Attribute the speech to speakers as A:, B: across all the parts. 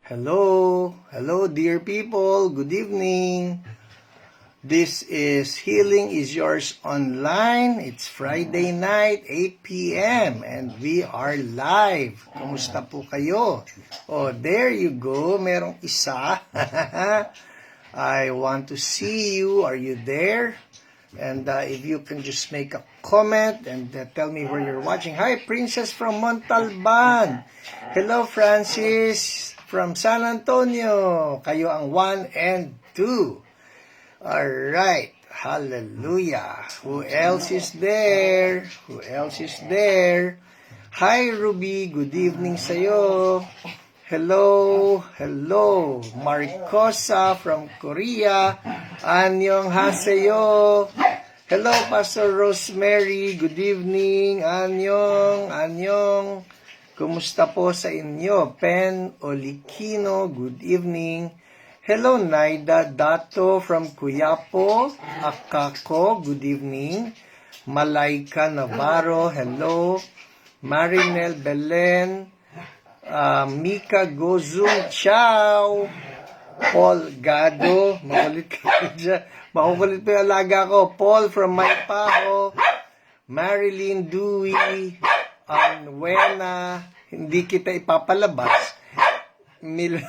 A: Hello, dear people. Good evening. This is Healing is Yours Online. It's Friday night, 8 p.m. and we are live. Kumusta po kayo? Oh, there you go. Merong isa. I want to see you. Are you there? And if you can just make a comment and tell me where you're watching. Hi, Princess from Montalban. Hello, Francis from San Antonio. Kayo ang 1 and 2. Alright. Hallelujah. Who else is there? Hi, Ruby. Good evening sa'yo. Hello. Maricosa from Korea. Annyeonghaseyo. Hello, Pastor Rosemary. Good evening. Annyeong. Kumusta po sa inyo? Pen Olikino. Good evening. Hello, Naida Dato from Cuyapo. Akako. Good evening. Malaika Navarro. Hello. Marinel Belen. Mika Gozung, ciao. Paul Gado, makulit kayo dyan. Makukulit pa yung alaga ko. Paul from Maypaho. Marilyn Dewey. Anwena. Hindi kita ipapalabas.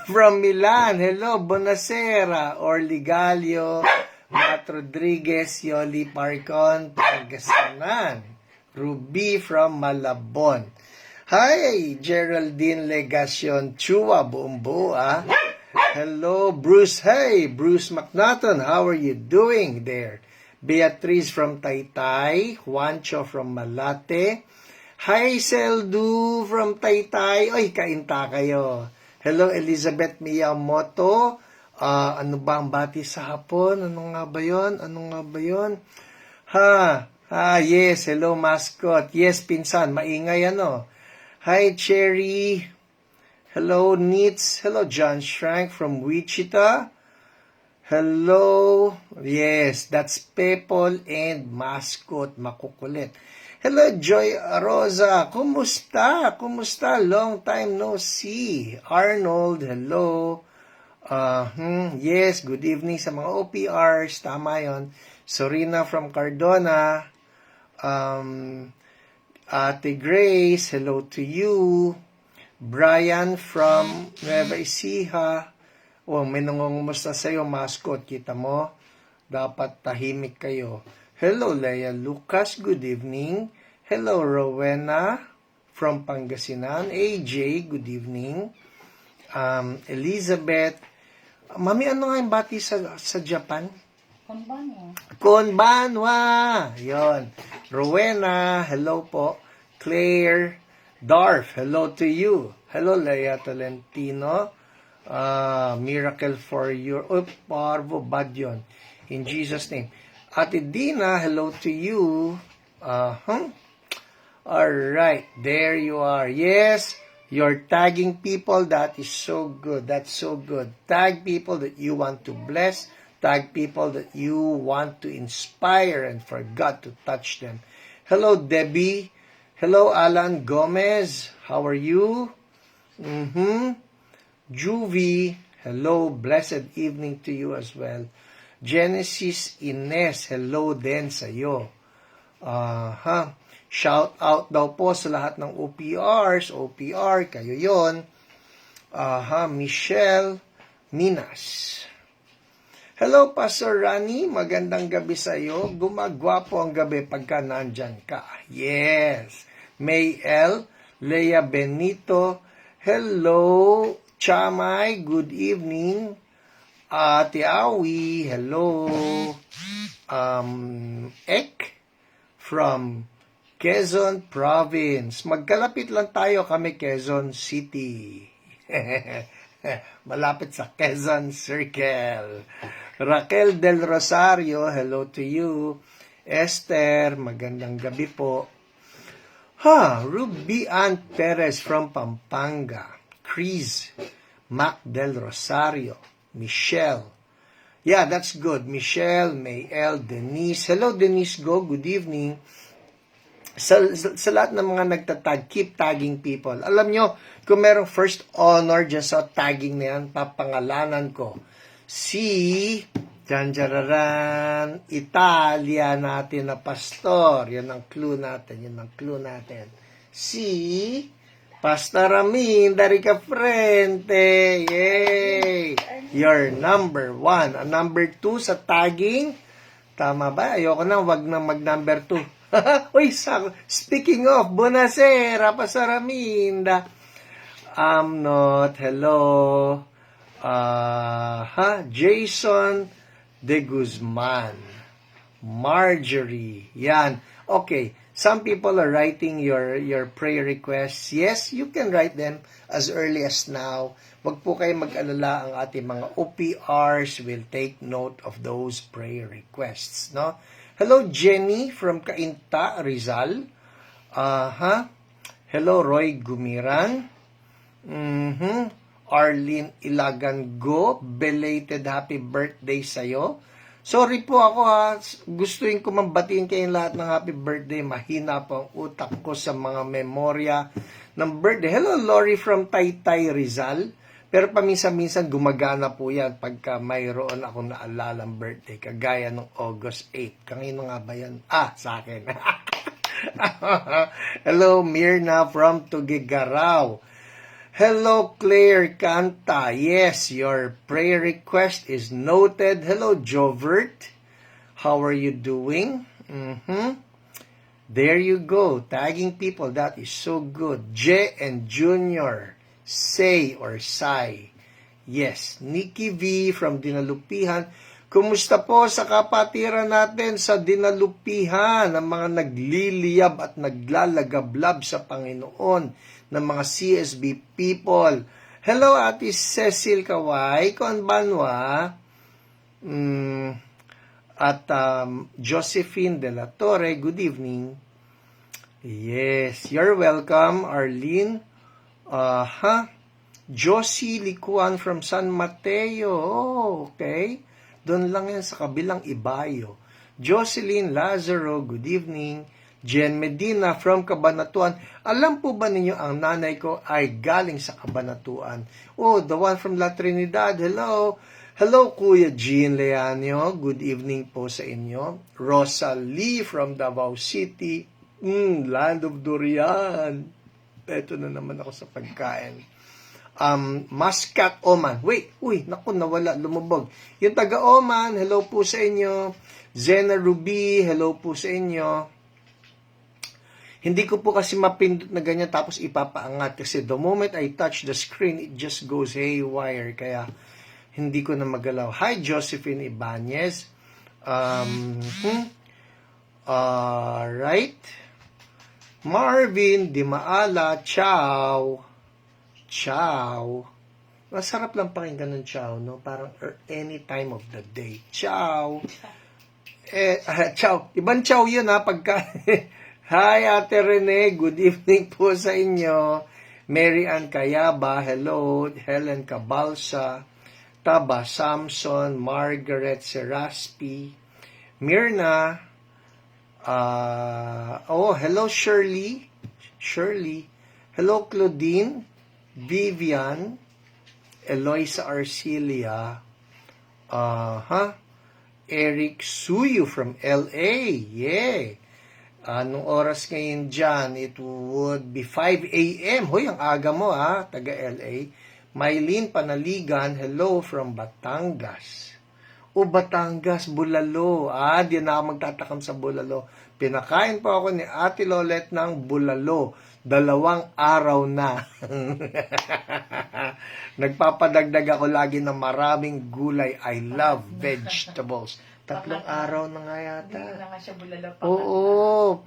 A: From Milan. Hello, Bonacera. Orly Gallo. Matt Rodriguez. Yoli Parcon. Pangasinan. Ruby from Malabon. Hi, Geraldine Legacion Chua, buong buo, Hello, Bruce. Hey, Bruce McNaughton. How are you doing there? Beatrice from Taytay. Juancho from Malate. Hi, Seldu from Taytay. Oy, kainta kayo. Hello, Elizabeth Miyamoto. Ano ba ang bati sa hapon? Ano nga ba yun? Yes. Hello, mascot. Yes, pinsan. Maingay ano. Hi, Cherry. Hello, Neats. Hello, John Shrank from Wichita. Hello. Yes, that's Pepol and Mascot. Makukulit. Hello, Joy Rosa. Kumusta? Long time no see. Arnold, hello. Yes, good evening sa mga OPRs. Tama yun. Sorina from Cardona. Ate Grace, hello to you. Brian from Nueva Ecija. May nangungumusta sa'yo, mascot. Kita mo? Dapat tahimik kayo. Hello, Leia Lucas. Good evening. Hello, Rowena from Pangasinan. AJ, good evening. Elizabeth. Mami, ano nga yung bati sa Japan? Konbanwa. Yon. Rowena, hello po. Claire, Darf, hello to you. Hello, Leia Tolentino. Miracle for your... Parvo, bad yun. In Jesus' name. Ate Dina, hello to you. Alright, there you are. Yes, you're tagging people. That is so good. That's so good. Tag people that you want to bless. Tag people that you want to inspire and for God to touch them. Hello, Debbie. Hello, Alan Gomez. How are you? Juvie. Hello, blessed evening to you as well. Genesis Ines. Hello din sa'yo. Shout out daw po sa lahat ng OPRs. OPR, kayo yon. Michelle Minas. Hello, Pastor Rani. Magandang gabi sa iyo. Gumagwapo ang gabi pagka nandyan ka. Yes. May L. Lea Benito. Hello, Chamay. Good evening. Ate Awi. Hello. Ek from Quezon Province. Magkalapit lang tayo kami, Quezon City. Malapit sa Quezon Circle. Raquel Del Rosario, hello to you. Esther, magandang gabi po. Ruby Ann Perez from Pampanga. Chris, Mac Del Rosario. Michelle. Yeah, that's good. Michelle, Mayel, Denise. Hello, Denise Go. Good evening. sa lahat ng mga nagtatag, keep tagging people. Alam nyo, kung merong first honor dyan sa tagging na yan, papangalanan ko si Janjararan, Italia natin na pastor. Yan ang clue natin. Si Pastor Amin dari Frente. Yay! You're number 1. Number 2 sa tagging. Tama ba? Ayoko na, wag na mag-number 2. Uy, speaking of, buonasera, Pastor Aminda. I'm not, hello. Jason De Guzman. Marjorie. Yan. Okay. Some people are writing your prayer requests. Yes, you can write them as early as now. Wag po kayo mag-alala, ang ating mga OPRs will take note of those prayer requests, no? Hello, Jenny from Cainta, Rizal. Hello, Roy Gumiran. Arlene Ilagango, belated happy birthday sa'yo. Sorry po ako gustuin ko mambatiin kayong lahat ng happy birthday. Mahina po ang utak ko sa mga memorya ng birthday. Hello, Lori from Taytay, Rizal. Pero paminsan-minsan gumagana po yan pagka mayroon akong naalalang birthday. Kagaya ng August 8. Kanino nga ba yan? Sa akin. Hello, Mirna from Tugigaraw. Hello, Claire Canta. Yes, your prayer request is noted. Hello, Jovert. How are you doing? There you go. Tagging people. That is so good. J and Junior. Say or Sai. Yes. Nikki V from Dinalupihan. Kumusta po sa kapatiran natin sa Dinalupihan, ang mga nagliliyab at naglalagablab sa Panginoon, ng mga CSB people. Hello, Ate Cecil Kaway, Konbanwa, at Josephine De La Torre, good evening. Yes, you're welcome, Arlene. Josie Likuan from San Mateo. Oh, okay. Doon lang yan sa kabilang Ibayo. Jocelyn Lazaro, good evening. Jen Medina from Cabanatuan. Alam po ba ninyo ang nanay ko ay galing sa Cabanatuan? Oh, the one from La Trinidad. Hello. Hello, Kuya Jean Leanio. Good evening po sa inyo. Rosalie from Davao City. Land of Durian. Ito na naman ako sa pagkain. Muscat Oman. Naku, nawala, lumubog. Yung taga Oman, hello po sa inyo. Zena Ruby, hello po sa inyo. Hindi ko po kasi mapindot na ganyan tapos ipapaangat kasi the moment I touch the screen, it just goes haywire. Kaya hindi ko na magalaw. Hi, Josephine Ibanez. Right. Marvin Dimaala, ciao. Ciao. Masarap lang pakinggan ng ciao, no? Parang any time of the day. Ciao. Ciao. Ibang ciao yun, pagka... Hi, Ate Rene. Good evening po sa inyo. Mary Ann Cayaba, hello. Helen Cabalsa, Taba Samson, Margaret Seraspi, Mirna. Hello, Shirley. Hello, Claudine, Vivian, Eloisa Arcilia, Eric Suyu from LA. Yeah. Anong oras ngayon dyan? It would be 5 a.m. Hoy, ang aga mo taga LA. Mylene Panaligan, hello from Batangas. Batangas, bulalo. Di na ako magtatakam sa bulalo. Pinakain po ako ni Ate Lolet ng bulalo. 2 araw na. Nagpapadagdag ako lagi ng maraming gulay. I love vegetables. 3 araw na nga yata.
B: Hindi na nga siya bulalo.
A: Oo,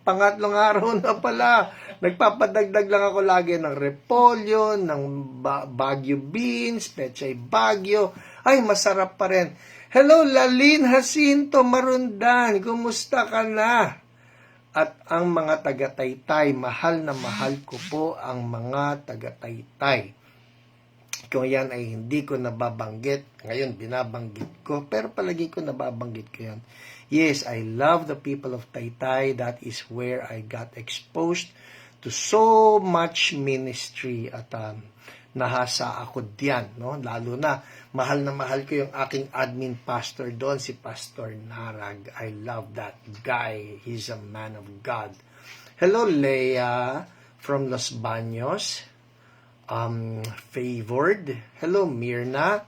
A: pangatlong araw na pala. Nagpapadagdag lang ako lagi ng repolyo, ng Baguio beans, pechay Baguio. Ay, masarap pa rin. Hello, Lalin Jacinto Marundan. Kumusta ka na? At ang mga taga-Taytay, mahal na mahal ko po ang mga taga-Taytay. ko yan ay hindi ko nababanggit. Ngayon, binabanggit ko. Pero palagi ko nababanggit ko yan. Yes, I love the people of Taytay. That is where I got exposed to so much ministry. At nahasa ako diyan, no? Lalo na mahal ko yung aking admin pastor doon, si Pastor Narag. I love that guy. He's a man of God. Hello, Leah from Los Baños. Favored. Hello, Mirna.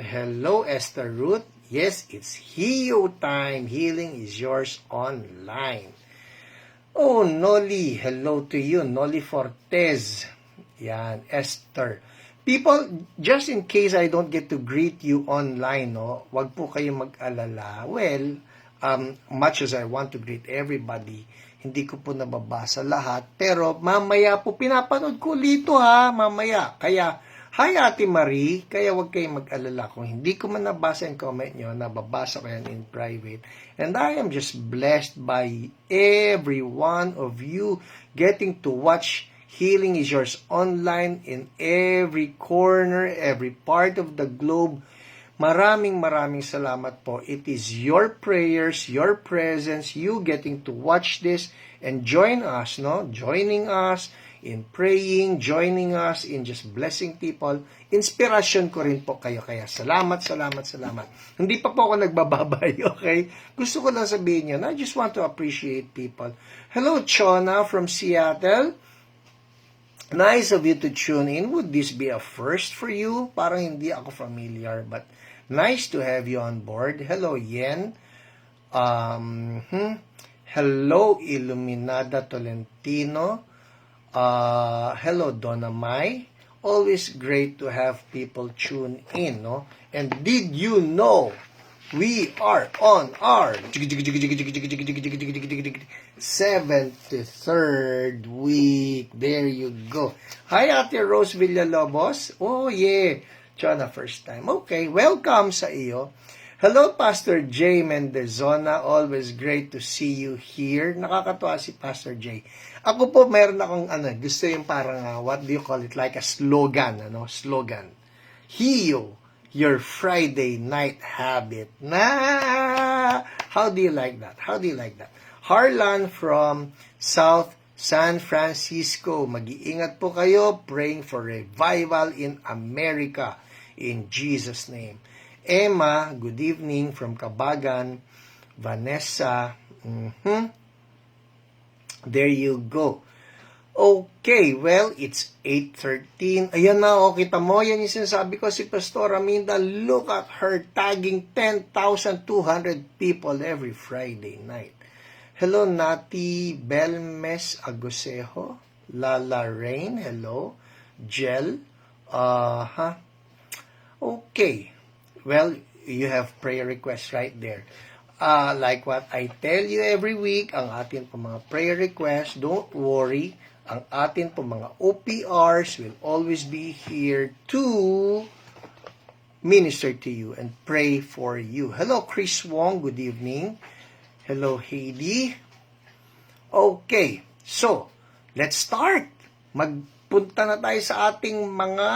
A: Hello, Esther Ruth. Yes, it's Heo time. Healing is yours online. Oh, Noli. Hello to you. Noli Fortez. Yan, Esther. People, just in case I don't get to greet you online, no, wag po kayong mag-alala. Well, much as I want to greet everybody, hindi ko po nababasa lahat. Pero mamaya po, pinapanood ko lito ha, mamaya. Kaya, hi Ate Marie, kaya wag kayong mag-alala. Kung hindi ko man nabasa yung comment nyo, nababasa ko yan in private. And I am just blessed by every one of you getting to watch Healing is Yours online in every corner, every part of the globe. Maraming salamat po. It is your prayers, your presence, you getting to watch this and join us, no? Joining us in praying, joining us in just blessing people. Inspiration ko rin po kayo. Kaya salamat. Hindi pa po ako nagbababay, okay? Gusto ko lang sabihin yun. I just want to appreciate people. Hello, Chona from Seattle. Nice of you to tune in. Would this be a first for you? Parang hindi ako familiar, but nice to have you on board. Hello, Yen. Hello, Illuminada Tolentino. Hello, Donna Mai. Always great to have people tune in, no? And did you know we are on our 73rd week. There you go. Hi, Ate Rose Villalobos. Oh, yeah. Chana, first time. Okay, welcome sa iyo. Hello, Pastor J. Mendezona. Always great to see you here. Nakakatuwa si Pastor J. Ako po, meron akong, gusto yung parang, what do you call it? Like a slogan, Slogan. Heal your Friday night habit. How do you like that? Harlan from South San Francisco. Mag-iingat po kayo. Praying for revival in America. In Jesus' name. Emma, good evening from Kabagan. Vanessa. There you go. Okay, well, it's 8:13. Ayan na, kita mo, yan yung sinasabi ko si Pastor Aminda. Look at her tagging 10,200 people every Friday night. Hello, Nati Belmes Agosejo. Lala Rain, hello. Jel, Okay, well, you have prayer requests right there. Like what I tell you every week, ang atin po mga prayer requests, don't worry. Ang atin po mga OPRs will always be here to minister to you and pray for you. Hello, Chris Wong. Good evening. Hello, Heidi. Okay, so, let's start. Magpunta na tayo sa ating mga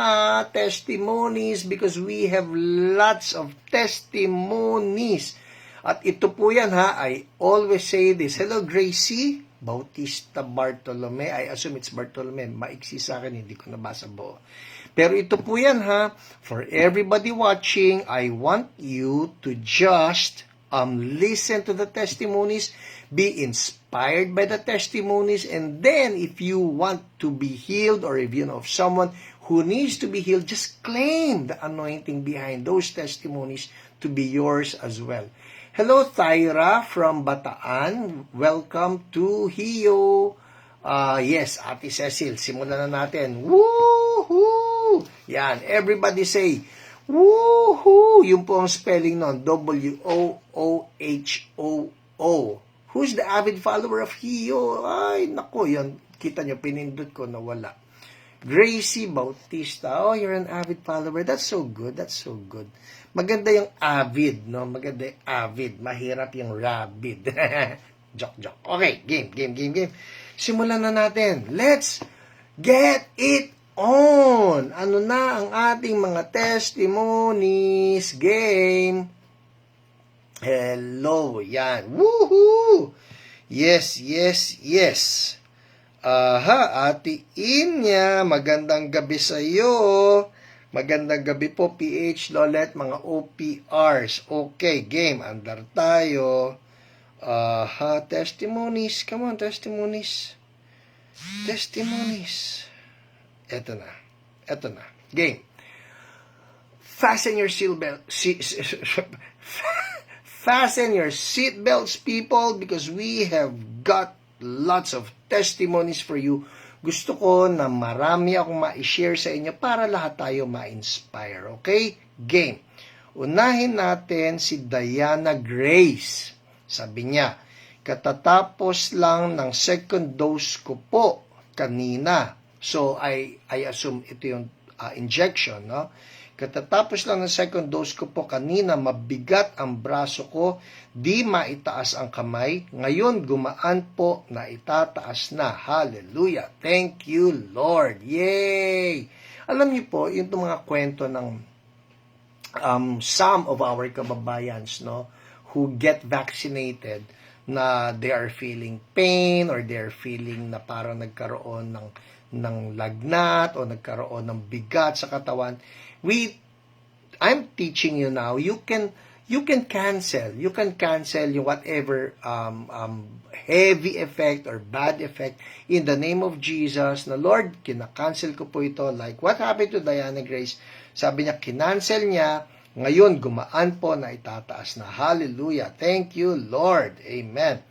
A: testimonies because we have lots of testimonies. At ito po yan ha, I always say this. Hello, Gracie Bautista Bartolome. I assume it's Bartolome. Maiksi sa akin, hindi ko nabasa buo. Pero ito po yan ha. For everybody watching, I want you to just listen to the testimonies, be inspired by the testimonies, and then if you want to be healed or if you know of someone who needs to be healed, just claim the anointing behind those testimonies to be yours as well. Hello, Thyra from Bataan. Welcome to Heo. Yes, Ate Cecil, simulan na natin. Woohoo! Yan, everybody say, woohoo! Yung po ang spelling nun, W-O-O-H-O-O. Who's the avid follower of Heo? Ay, nako, yan. Kita nyo, pinindot ko na wala. Gracie Bautista. Oh, you're an avid follower. That's so good. Maganda yung avid, no? Maganda yung avid. Mahirap yung rabid. Joke. Okay, game. Simulan na natin. Let's get it on. Ano na ang ating mga testimonies game? Hello, yan. Woohoo! Yes, yes, yes. Aha, Ate Inya, magandang gabi sa iyo. Magandang gabi po, PH Lolet, mga OPRs. Okay, game, andar tayo. Aha, testimonies. Come on, testimonies. Testimonies. Eto na. Game. Fasten your seatbelt. Fasten your seatbelts, people, because we have got lots of testimonies for you. Gusto ko na marami akong ma-share sa inyo para lahat tayo ma-inspire. Okay? Game. Unahin natin si Diana Grace. Sabi niya, katatapos lang ng second dose ko po kanina. So, I assume ito yung injection, no? Katatapos lang ng second dose ko po kanina, mabigat ang braso ko, di maitaas ang kamay. Ngayon, gumaan po, na itataas na. Hallelujah! Thank you, Lord! Yay! Alam niyo po, yung mga kwento ng some of our kababayans, no, who get vaccinated, na they are feeling pain or they are feeling na parang nagkaroon ng lagnat o nagkaroon ng bigat sa katawan. I'm teaching you now, you can cancel yung whatever heavy effect or bad effect in the name of Jesus. Na Lord, kina-cancel ko po ito. Like what happened to Diana Grace? Sabi niya, kinancel niya. Ngayon, gumaan po, na itataas na. Hallelujah. Thank you, Lord. Amen.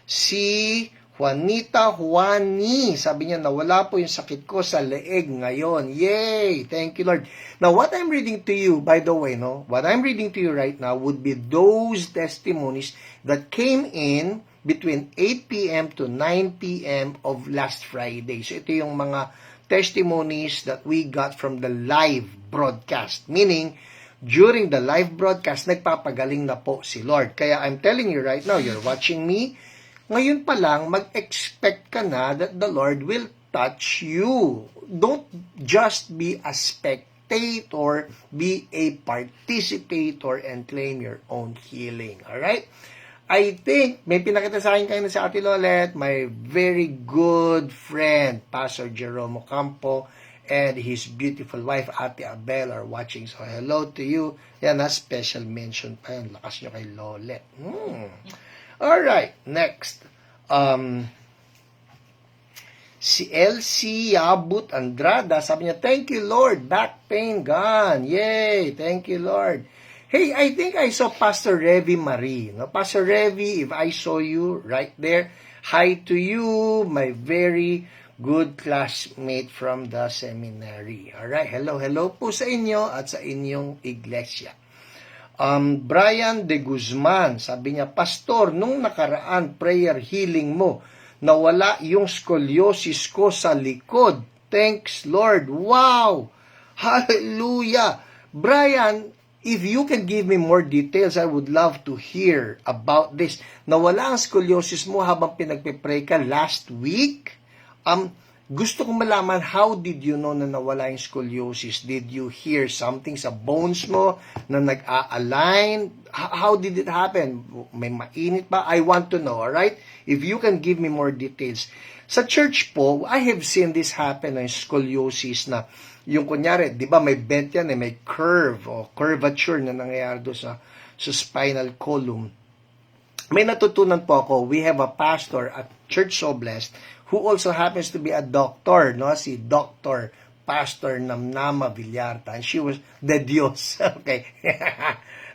A: Si Juani, sabi niya, nawala po yung sakit ko sa leeg ngayon. Yay! Thank you, Lord. Now, what I'm reading to you, by the way, no, what I'm reading to you right now would be those testimonies that came in between 8 p.m. to 9 p.m. of last Friday. So, ito yung mga testimonies that we got from the live broadcast. Meaning, during the live broadcast, nagpapagaling na po si Lord. Kaya I'm telling you right now, you're watching me, ngayon pa lang, mag-expect ka na that the Lord will touch you. Don't just be a spectator, be a participator and claim your own healing. Alright? I think, may pinakita sa akin kayo na si Ate Lolet, my very good friend, Pastor Jerome Ocampo, and his beautiful wife, Ate Abel, are watching. So, hello to you. Yan na, special mention pa yun. Lakas nyo kay Lolet. Alright, next. Si LC Yabut Andrada, sabi niya, thank you, Lord. Back pain gone. Yay! Thank you, Lord. Hey, I think I saw Pastor Revi Marie. No? Pastor Revi, if I saw you right there, hi to you, my very good classmate from the seminary. Alright, hello po sa inyo at sa inyong iglesia. Brian de Guzman, sabi niya, Pastor, nung nakaraan prayer healing mo, nawala yung scoliosis ko sa likod. Thanks, Lord. Wow! Hallelujah! Brian, if you can give me more details, I would love to hear about this. Nawala ang scoliosis mo habang pinagpipray ka last week? Gusto kong malaman, how did you know na nawala yung scoliosis? Did you hear something sa bones mo na nag-a-align? How did it happen? May mainit ba? I want to know, alright? If you can give me more details. Sa church po, I have seen this happen, yung scoliosis na, yung kunyari, di ba may bent yan, may curve o curvature na nangyayari doon sa spinal column. May natutunan po ako. We have a pastor at Church So Blessed who also happens to be a doctor, no? Si Dr. Pastor Namnama Villarta. And she was the Diyos. Okay.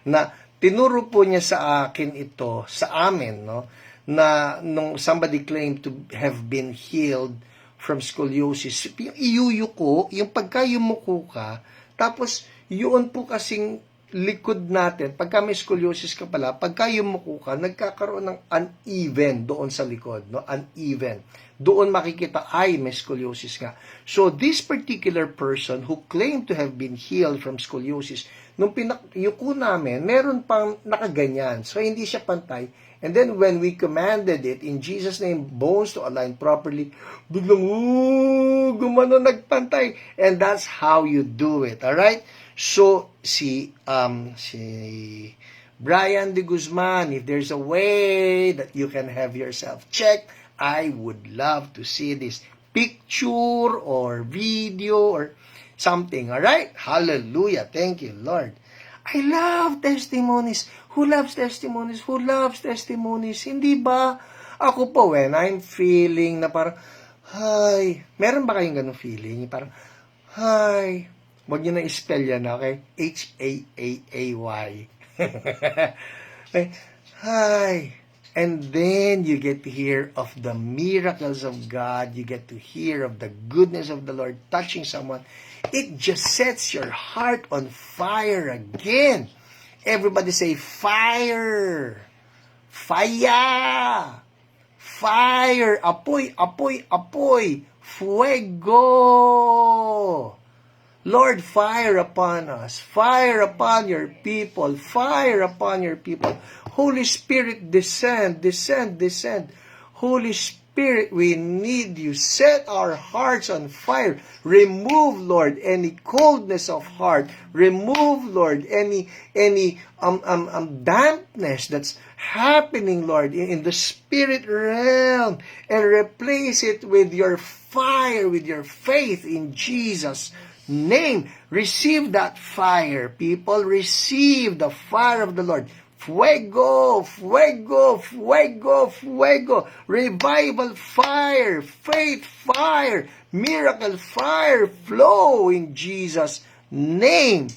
A: Na tinuro po niya sa akin ito, sa amin, no? Na nung somebody claimed to have been healed from scoliosis, yung iyuyuko, yung pagkayumuko ka, tapos yun po kasing likod natin, pagka may scoliosis ka pala, pagka yumuko ka, nagkakaroon ng uneven doon sa likod, no? Uneven. doon makikita, ay, may scoliosis nga. So, this particular person who claimed to have been healed from scoliosis, nung yuko namin, meron pang nakaganyan. So, hindi siya pantay. And then, when we commanded it, in Jesus' name, bones to align properly, biglang, gumano, nagpantay. And that's how you do it, alright? So, si Brian de Guzman, if there's a way that you can have yourself checked, I would love to see this picture or video or something, alright? Hallelujah. Thank you, Lord. I love testimonies. Who loves testimonies? Who loves testimonies? Hindi ba? Ako po, when I'm feeling na parang, hi, meron ba kayong ganun feeling? Parang, hi, wag niyo na i-spell yan, okay? H-A-A-A-Y. Hi. And then you get to hear of the miracles of God. You get to hear of the goodness of the Lord touching someone. It just sets your heart on fire again. Everybody say, fire. Fire. Fire. Apoy, apoy, apoy. Fuego. Lord, fire upon us. Fire upon your people. Fire upon your people. Holy Spirit, descend, descend, descend. Holy Spirit, we need you. Set our hearts on fire. Remove, Lord, any coldness of heart. Remove, Lord, any dampness that's happening, Lord, in the spirit realm, and replace it with your fire, with your faith in Jesus' name. Receive that fire, people. Receive the fire of the Lord. Fuego, fuego, fuego, fuego. Revival fire, faith fire, miracle fire flow in Jesus' name.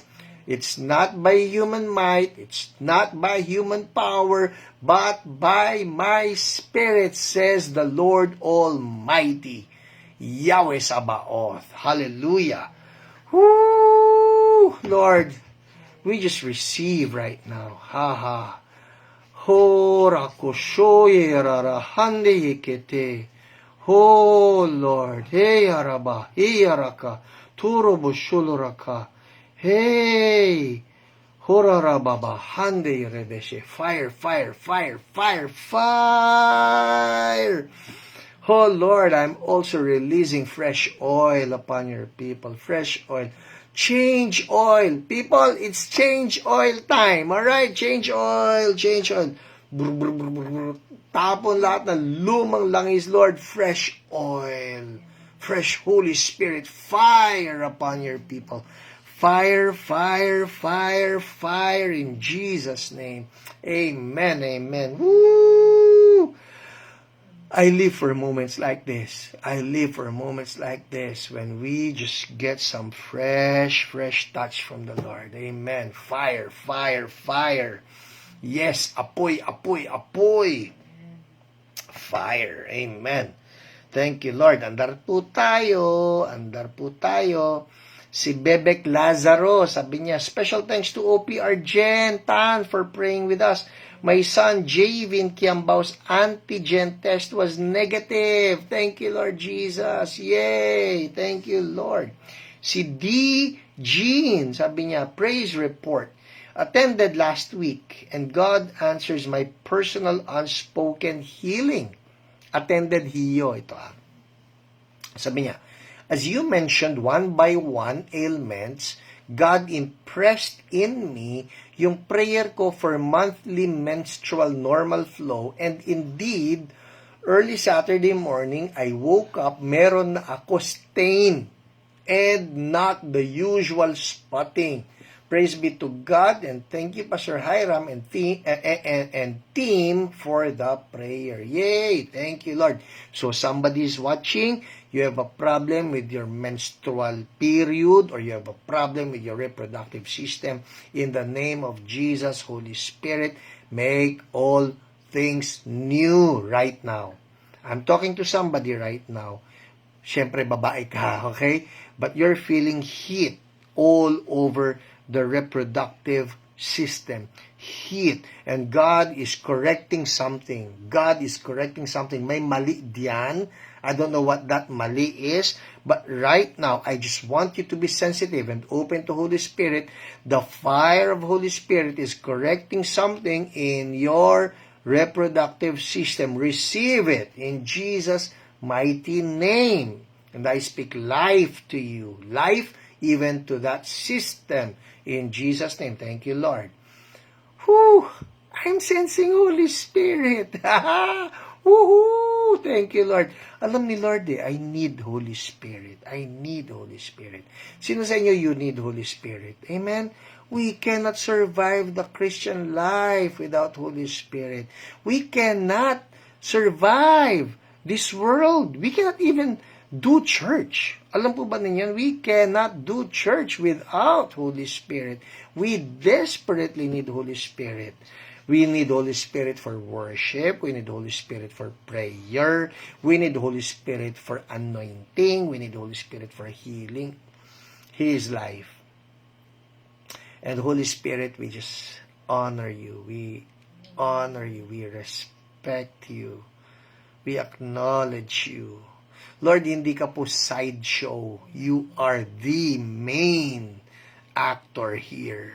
A: It's not by human might, it's not by human power, but by my spirit, says the Lord Almighty, Yahweh Sabaoth. Hallelujah. Woo! Lord, we just receive right now. Ha ha. Hora koshoye rarahande yekete. Oh Lord, hey araba, hey araka, turo boshuloraka. Hey, hora rababa, hande yerebeshe. Fire, fire, fire, fire, fire. Oh Lord, I'm also releasing fresh oil upon your people. Fresh oil. Change oil. People, it's change oil time. Alright? Change oil. Change oil. Brr, brr, brr, brr, brr. Tapon lahat ng lumang langis, Lord. Fresh oil. Fresh Holy Spirit. Fire upon your people. Fire, fire, fire, fire in Jesus' name. Amen, amen. Woo! I live for moments like this. I live for moments like this when we just get some fresh touch from the Lord. Amen. Fire, fire, fire. Yes, apoy, apoy, apoy. Fire. Amen. Thank you, Lord. Andar po tayo. Andar po tayo. Si Bebek Lazaro, sabi niya, special thanks to OP Argent Tan for praying with us. My son, Javin Kiambao's antigen test was negative. Thank you, Lord Jesus. Yay! Thank you, Lord. Si D. Jean, sabi niya, praise report. Attended last week, and God answers my personal unspoken healing. Attended hiyo, ito ah. Sabi niya, as you mentioned, one by one ailments, God impressed in me yung prayer ko for monthly menstrual normal flow, and indeed, early Saturday morning, I woke up, meron na ako stain and not the usual spotting. Praise be to God, and thank you, Pastor Hiram and team for the prayer. Yay! Thank you, Lord. So somebody is watching, you have a problem with your menstrual period, or you have a problem with your reproductive system. In the name of Jesus, Holy Spirit, make all things new right now. I'm talking to somebody right now. Siyempre, babae ka, okay? But you're feeling heat all over the reproductive system. heat. And God is correcting something. God is correcting something. May mali diyan. I don't know what that mali is. But right now, I just want you to be sensitive and open to Holy Spirit. The fire of Holy Spirit is correcting something in your reproductive system. Receive it in Jesus' mighty name. And I speak life to you. Life even to that system. In Jesus' name. Thank you, Lord. Whew! I'm sensing Holy Spirit. Woohoo! Thank you, Lord. Alam ni Lord I need Holy Spirit. I need Holy Spirit. Sino sa inyo you need Holy Spirit? Amen? We cannot survive the Christian life without Holy Spirit. We cannot survive this world. We cannot even do church. Alam po ba ninyo? We cannot do church without Holy Spirit. We desperately need Holy Spirit. We need Holy Spirit for worship. We need Holy Spirit for prayer. We need Holy Spirit for anointing. We need Holy Spirit for healing. He is life. And Holy Spirit, we just honor you. We honor you. We respect you. We acknowledge you. Lord, hindi ka po sideshow. You are the main actor here.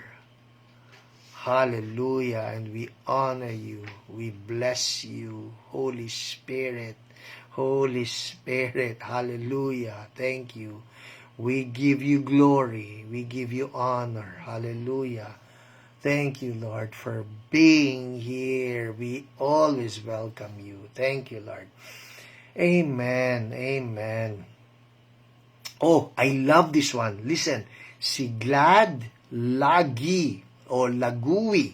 A: Hallelujah. And we honor you. We bless you. Holy Spirit. Holy Spirit. Hallelujah. Thank you. We give you glory. We give you honor. Hallelujah. Thank you, Lord, for being here. We always welcome you. Thank you, Lord. Amen. Amen. Oh, I love this one. Listen. Si Glad Lagi o Lagui.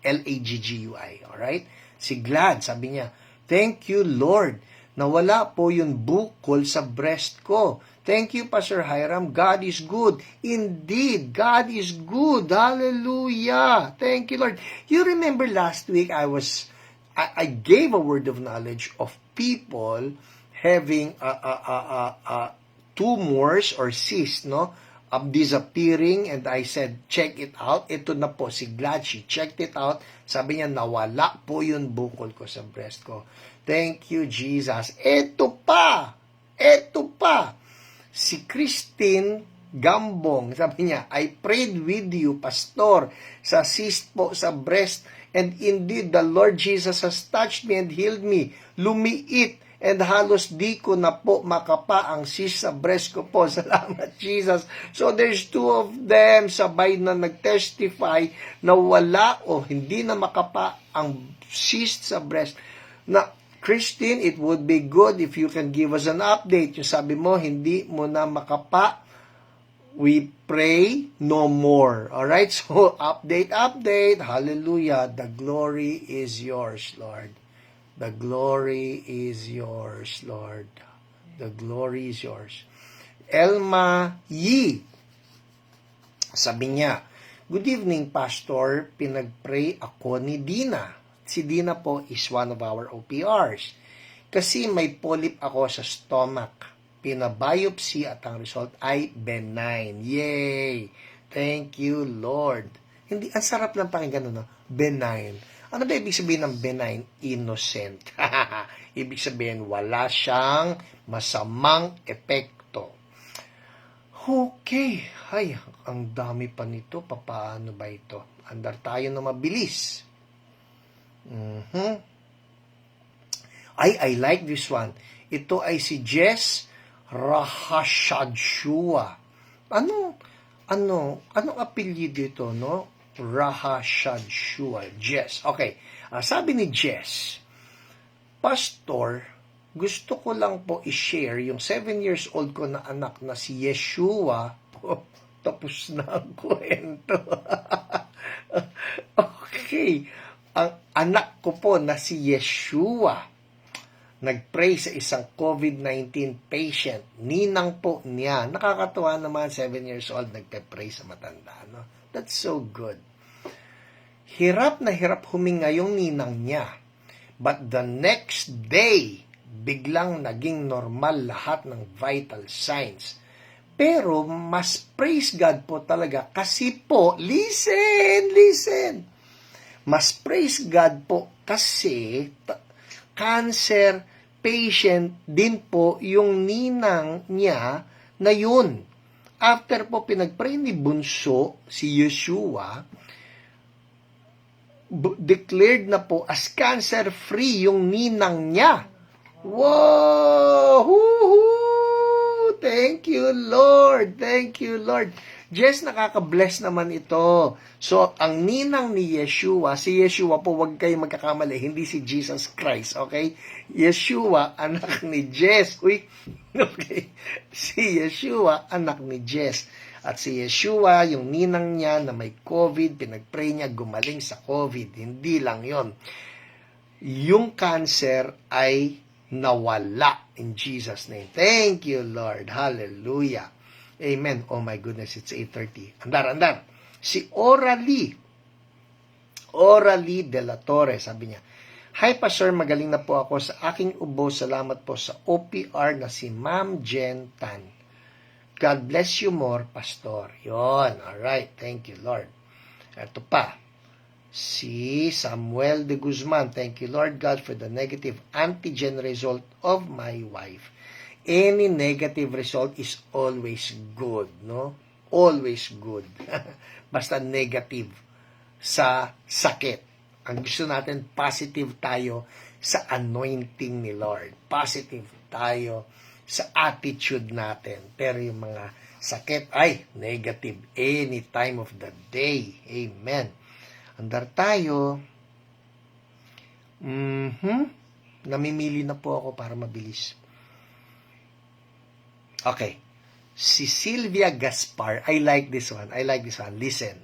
A: L-A-G-G-U-I. Alright? Si Glad, sabi niya, thank you, Lord. Nawala po yung bukol sa breast ko. Thank you, Pastor Hiram. God is good. Indeed, God is good. Hallelujah. Thank you, Lord. You remember last week I gave a word of knowledge of people having tumors or cysts, no? Disappearing, and I said, check it out. Ito na po, si Glad, she checked it out. Sabi niya, nawala po yung bukol ko sa breast ko. Thank you, Jesus. Ito pa, si Christine Gambong, sabi niya, I prayed with you, Pastor, sa cyst po sa breast, and indeed, the Lord Jesus has touched me and healed me. Lumiit, and halos di ko na po makapa ang cyst sa breast ko po. Salamat, Jesus. So, there's two of them, sabay na nag-testify na wala o hindi na makapa ang cyst sa breast. Na, Christine, it would be good if you can give us an update. Yung sabi mo, hindi mo na makapa. We pray no more. Alright? So, update. Hallelujah. The glory is yours, Lord. The glory is yours, Lord. The glory is yours. Elma Yi. Sabi niya, good evening, Pastor. Pinag-pray ako ni Dina. Si Dina po is one of our OPRs. Kasi may polyp ako sa stomach. Pinabiopsy at ang result ay benign. Yay! Thank you, Lord. Hindi, ang sarap lang pakinggan, no? Benign. Ano ba ibig sabihin ng benign? Innocent. Ibig sabihin, wala siyang masamang epekto. Okay. Ay, ang dami pa nito. Paano ba ito? Andar tayo na mabilis. I like this one. Ito ay si Jess Rahashadshua. Anong apelyido ito, no? Rahashadshua. Jess. Okay. Sabi ni Jess, Pastor, gusto ko lang po i-share yung 7 years old ko na anak na si Yeshua. Tapos na ang kwento. Okay. Ang anak ko po na si Yeshua nag-pray sa isang COVID-19 patient. Ninang po niya. Nakakatuwa naman, 7 years old, nagpe-pray sa matanda. No? That's so good. Hirap na hirap huminga yung ninang niya. But the next day, biglang naging normal lahat ng vital signs. Pero mas praise God po talaga kasi po, listen! Mas praise God po kasi cancer patient din po yung ninang niya na yun. After po pinagpray ni Bunso, si Yeshua, declared na po as cancer-free yung ninang niya. Wow! Woohoo! Thank you, Lord! Thank you, Lord! Jess, nakaka-bless naman ito. So, ang ninang ni Yeshua, si Yeshua po, huwag kayo magkakamali, hindi si Jesus Christ, okay? Yeshua, anak ni Jess. Uy, okay. Si Yeshua, anak ni Jess. At si Yeshua, yung ninang niya na may COVID, pinagpray niya, gumaling sa COVID. Hindi lang yon. Yung cancer ay nawala in Jesus' name. Thank you, Lord. Hallelujah. Amen. Oh my goodness, it's 8:30. Andar. Si Oralie de la Torre, sabi niya, "Hi, Pastor, magaling na po ako sa aking ubo. Salamat po sa OPR na si Ma'am Jen Tan. God bless you more, Pastor." Yon. Alright. Thank you, Lord. Ito pa. Si Samuel de Guzman, "Thank you, Lord God, for the negative antigen result of my wife." Any negative result is always good, no? Always good. Basta negative sa sakit. Ang gusto natin, positive tayo sa anointing ni Lord. Positive tayo sa attitude natin. Pero yung mga sakit ay negative any time of the day. Amen. Andar tayo. Namimili na po ako para mabilis. Okay. Si Sylvia Gaspar. I like this one. Listen.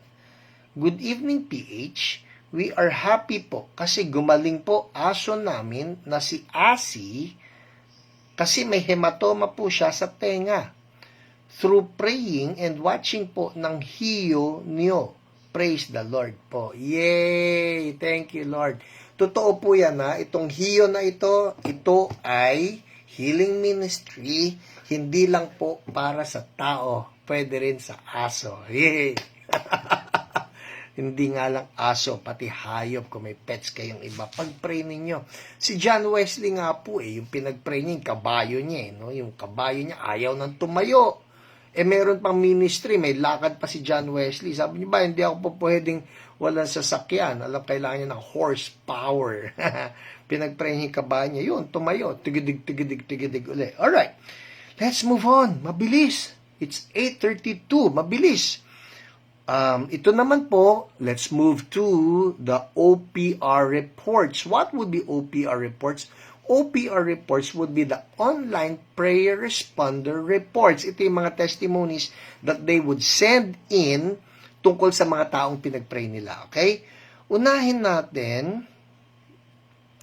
A: "Good evening, PH. We are happy po kasi gumaling po aso namin na si Asi kasi may hematoma po siya sa tenga. Through praying and watching po ng hiyo niyo. Praise the Lord po." Yay! Thank you, Lord. Totoo po yan, ha. Itong hiyo na ito ay healing ministry, hindi lang po para sa tao, pwede rin sa aso. Yay! Hindi nga lang aso, pati hayop, kung may pets kayong iba, pag-pray ninyo. Si John Wesley nga po, yung pinag-pray niya, yung kabayo niya, no? Yung kabayo niya, ayaw nang tumayo. Meron pang ministry, may lakad pa si John Wesley. Sabi niya ba, hindi ako po pwedeng walang sasakyan. Alam, kailangan niya ng horsepower. Pinag-pray niya yung kabayo niya. Yun, tumayo. Tigidig ulit. Alright. Let's move on. Mabilis. It's 8:32. Mabilis. Ito naman po, let's move to the OPR reports. What would be OPR reports? OPR reports would be the online prayer responder reports. Ito yung mga testimonies that they would send in tungkol sa mga taong pinag-pray nila. Okay? Unahin natin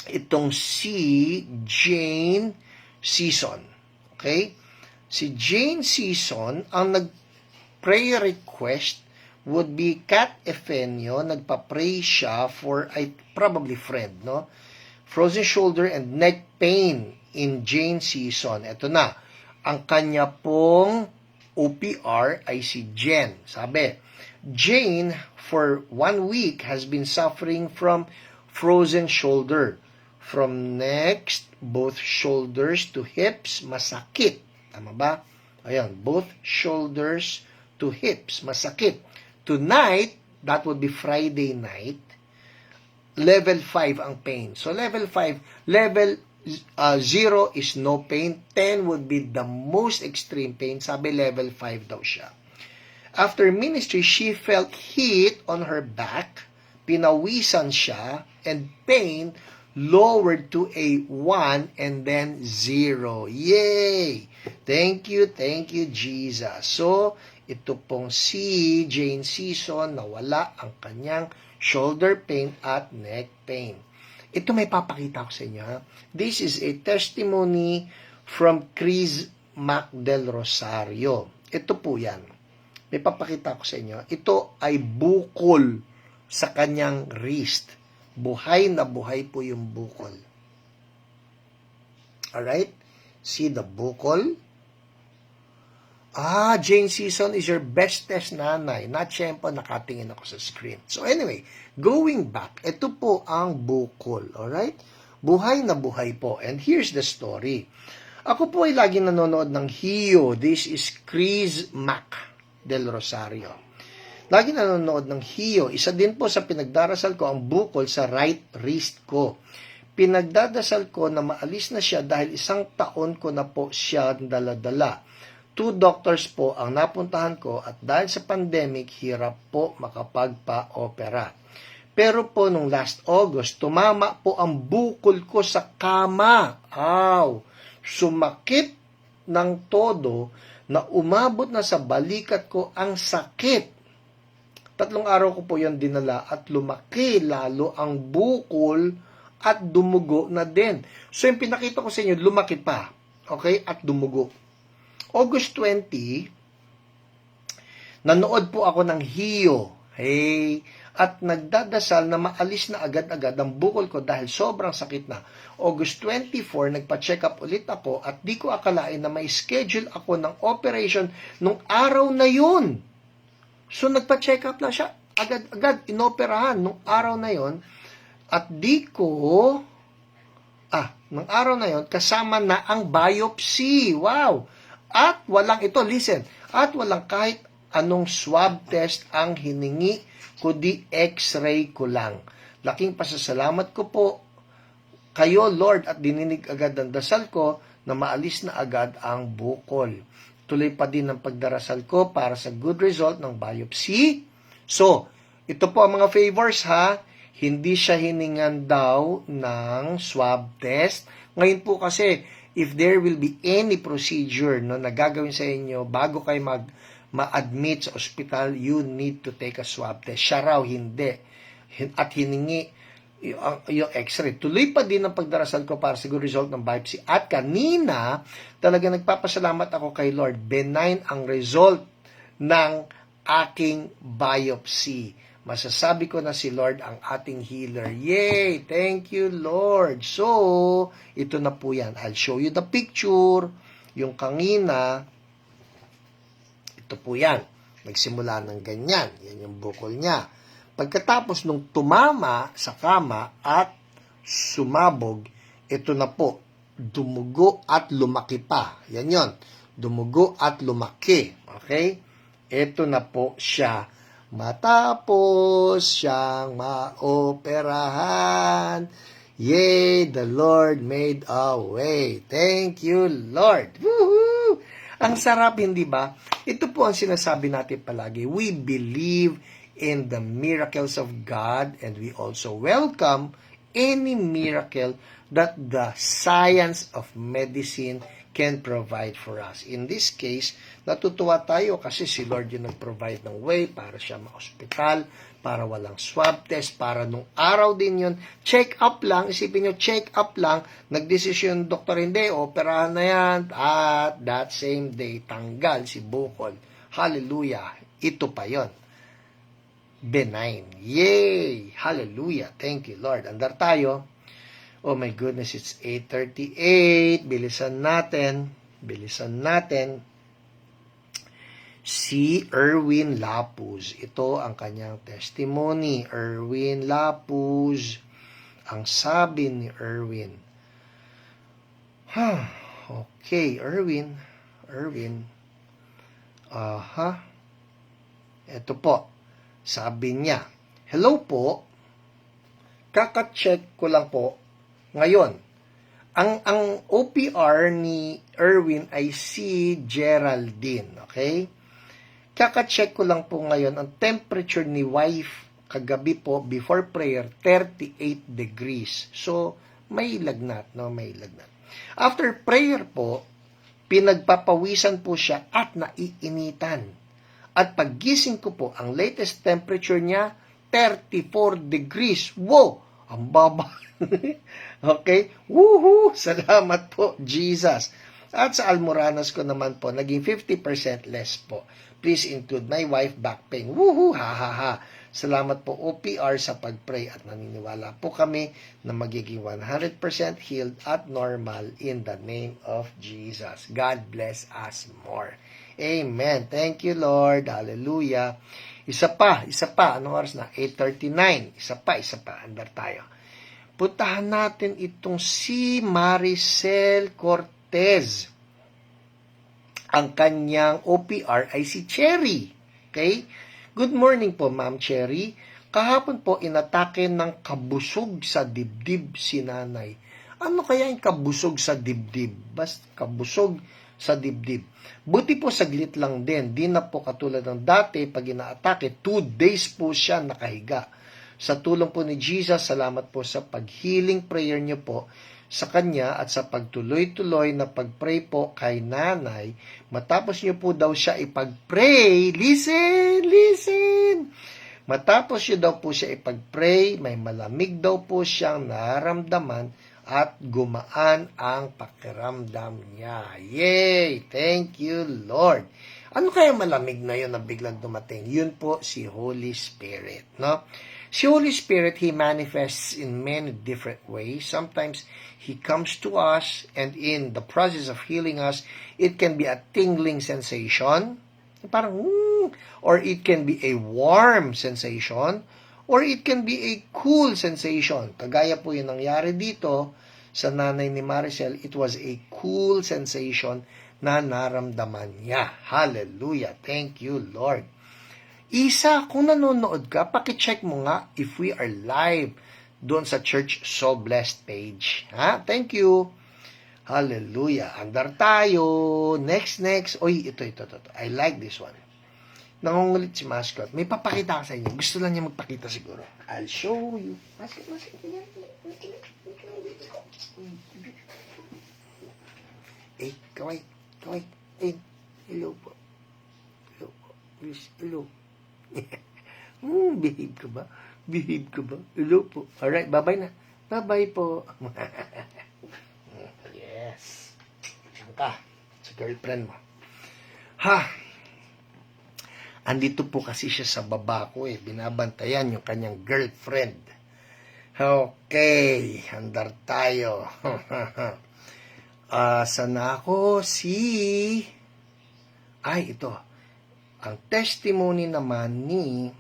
A: itong si Jane Season. Okay? Si Jane Season, ang nag-prayer request would be Kat Efenio. Nagpa-pray siya for probably friend, no? Frozen shoulder and neck pain in Jane Season. Ito na. Ang kanya pong OPR ay si Jen. Sabi, Jane, for 1 week, has been suffering from frozen shoulder. From neck, both shoulders to hips, masakit. Tama ba? Ayan, both shoulders to hips, masakit. Tonight, that would be Friday night, level 5 ang pain. So, level 5, level 0 is no pain. 10 would be the most extreme pain. Sabi, level 5 daw siya. After ministry, she felt heat on her back. Pinawisan siya. And pain lowered to a 1 and then 0. Yay! Thank you, Jesus. So, ito pong si Jane Season, nawala ang kanyang shoulder pain at neck pain. Ito may papakita ko sa inyo. This is a testimony from Chris Mac del Rosario. Ito po yan. May papakita ko sa inyo. Ito ay bukol sa kanyang wrist. Buhay na buhay po yung bukol. Alright? See the bukol? Jane Season is your bestest nanay. Not syempre, nakatingin ako sa screen. So anyway, going back, ito po ang bukol. Alright? Buhay na buhay po. And here's the story. Ako po ay lagi nanonood ng Hio. This is Chris Mac del Rosario. Lagi nanonood ng Hio. Isa din po sa pinagdarasal ko ang bukol sa right wrist ko. Pinagdadasal ko na maalis na siya dahil 1 taon ko na po siya dala-dala. 2 doctors po ang napuntahan ko at dahil sa pandemic, hirap po makapagpa-opera. Pero po nung last August, tumama po ang bukol ko sa kama. Sumakit ng todo na umabot na sa balikat ko ang sakit. 3 araw ko po yan dinala at lumaki lalo ang bukol at dumugo na din. So yung pinakita ko sa inyo, lumaki pa. Okay? At dumugo. August 20, nanood po ako ng Hio. At nagdadasal na maalis na agad-agad ang bukol ko dahil sobrang sakit na. August 24, nagpa-check up ulit ako at di ko akalain na may schedule ako ng operation nung araw na yun. So nagpa-check up na siya. Agad-agad inoperahan nung araw na yun. At nung araw na yun, kasama na ang biopsy. Wow! At walang kahit anong swab test ang hiningi, kundi x-ray ko lang. Laking pasasalamat ko po kayo, Lord, at dininig agad ang dasal ko na maalis na agad ang bukol. Tuloy pa din ang pagdarasal ko para sa good result ng biopsy. So, ito po ang mga favors ha. Hindi siya hiningan daw ng swab test. Ngayon po kasi, if there will be any procedure na gagawin sa inyo bago kayo ma-admit sa ospital, you need to take a swab test. Siya raw hindi. At hiningi yung x-ray. Tuloy pa din ang pagdarasal ko para sa good result ng biopsy. At kanina, talaga nagpapasalamat ako kay Lord. Benign ang result ng aking biopsy. Masasabi ko na si Lord ang ating healer. Yay! Thank you, Lord. So, ito na po yan. I'll show you the picture. Yung kanina, ito po yan. Nagsimula ng ganyan. Yan yung bukol niya. Pagkatapos nung tumama sa kama at sumabog, ito na po. Dumugo at lumaki pa. Yan yon. Dumugo at lumaki. Okay? Ito na po siya. Matapos siyang maoperahan. Yay, the Lord made a way. Thank you, Lord. Woohoo! Ang sarap, hindi ba? Ito po ang sinasabi natin palagi. We believe in the miracles of God and we also welcome any miracle that the science of medicine can provide for us. In this case, natutuwa tayo kasi si Lord yung nag-provide ng way para siya ma-hospital, para walang swab test, para nung araw din yun, check up lang, isipin nyo, check up lang, nagdesisyon doktor, hindi, operahan na yan, at that same day, tanggal si bukol. Hallelujah! Ito pa yon. Benign. Yay! Hallelujah! Thank you, Lord. Andar tayo. Oh my goodness, it's 8:38. Bilisan natin. Si Erwin Lapuz. Ito ang kanyang testimony. Erwin Lapuz. Ang sabi ni Erwin. Okay, Erwin. Ito po. Sabi niya, hello po. Kaka-check ko lang po. Ngayon, ang OPR ni Erwin ay si Geraldine, okay? Kaka-check ko lang po ngayon, ang temperature ni wife kagabi po, before prayer, 38 degrees. So, may lagnat, no? May lagnat. After prayer po, pinagpapawisan po siya at naiinitan. At paggising ko po, ang latest temperature niya, 34 degrees. Wow! Ang baba. Okay? Woohoo! Salamat po, Jesus. At sa almoranas ko naman po, naging 50% less po. Please include my wife back pain. Woohoo! Ha ha ha. Salamat po OPR sa pag-pray at naniniwala po kami na magiging 100% healed at normal in the name of Jesus. God bless us more. Amen. Thank you, Lord. Hallelujah. Isa pa. Anong oras na? 8:39. Isa pa. Andar tayo. Puntahan natin itong si Maricel Cortez. Ang kanyang OPR ay si Cherry. Okay? Good morning po, Ma'am Cherry. Kahapon po, inatake ng kabusog sa dibdib si nanay. Ano kaya yung kabusog sa dibdib? Basta kabusog sa dibdib. Buti po saglit lang din. Di na po katulad ng dati, pag inaatake, 2 days po siya nakahiga. Sa tulong po ni Jesus, salamat po sa pag-healing prayer niyo po sa kanya at sa pagtuloy-tuloy na pag-pray po kay nanay. Matapos niyo po daw siya ipag-pray. Listen! Matapos niyo daw po siya ipag-pray, may malamig daw po siyang nararamdaman at gumaan ang pakiramdam niya. Yay! Thank you, Lord. Ano kaya malamig na yun na biglang dumating? Yun po si Holy Spirit, no? Si Holy Spirit, He manifests in many different ways. Sometimes, He comes to us, and in the process of healing us, it can be a tingling sensation, parang, or it can be a warm sensation, or it can be a cool sensation. Kagaya po yung nangyari dito sa nanay ni Maricel, it was a cool sensation na naramdaman niya. Hallelujah. Thank you, Lord. Isa, kung nanonood ka, pakicheck mo nga if we are live doon sa Church So Blessed page. Ha? Thank you. Hallelujah. Andar tayo. Next. Oy, ito. I like this one. Nangungulit si Mascot. May papakita ka sa inyo. Gusto lang niya magpakita siguro. I'll show you. Mascot. Eh, kaway. Eh, hello po. Please, hello. Behave ka ba? Hello po. Alright, bye-bye na. Bye-bye po. Yes. Diyan ka. Sa girlfriend mo. Ha? Andito po kasi siya sa baba ko eh. Binabantayan yung kanyang girlfriend. Okay. Andar tayo. Sana ako ito. Ang testimony naman ni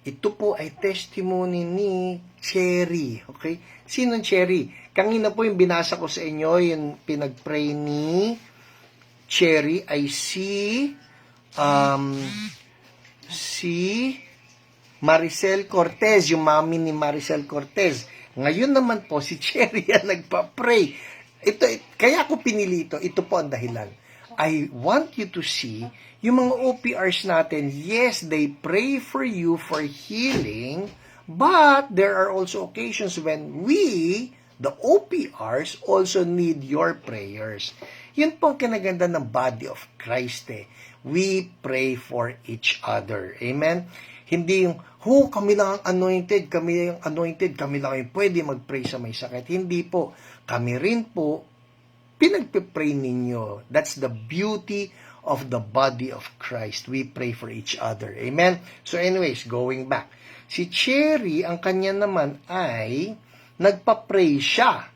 A: ito po ay testimony ni Cherry. Okay? Sino Cherry? Kanina po yung binasa ko sa inyo, yung pinag-pray ni Cherry ay si Maricel Cortez, yung mami ni Maricel Cortez. Ngayon naman po, si Cherry ang nagpa-pray. Kaya ako pinili ito. Ito po ang dahilan. I want you to see, yung mga OPRs natin, yes, they pray for you for healing, but there are also occasions when we, the OPRs, also need your prayers. Yun po ang kinaganda ng body of Christ eh. We pray for each other. Amen? Hindi yung, kami lang ang anointed, kami lang yung pwede mag-pray sa may sakit. Hindi po. Kami rin po, pinagpipray ninyo. That's the beauty of the body of Christ. We pray for each other. Amen? So anyways, going back. Si Cherry, ang kanya naman ay, nagpa-pray siya.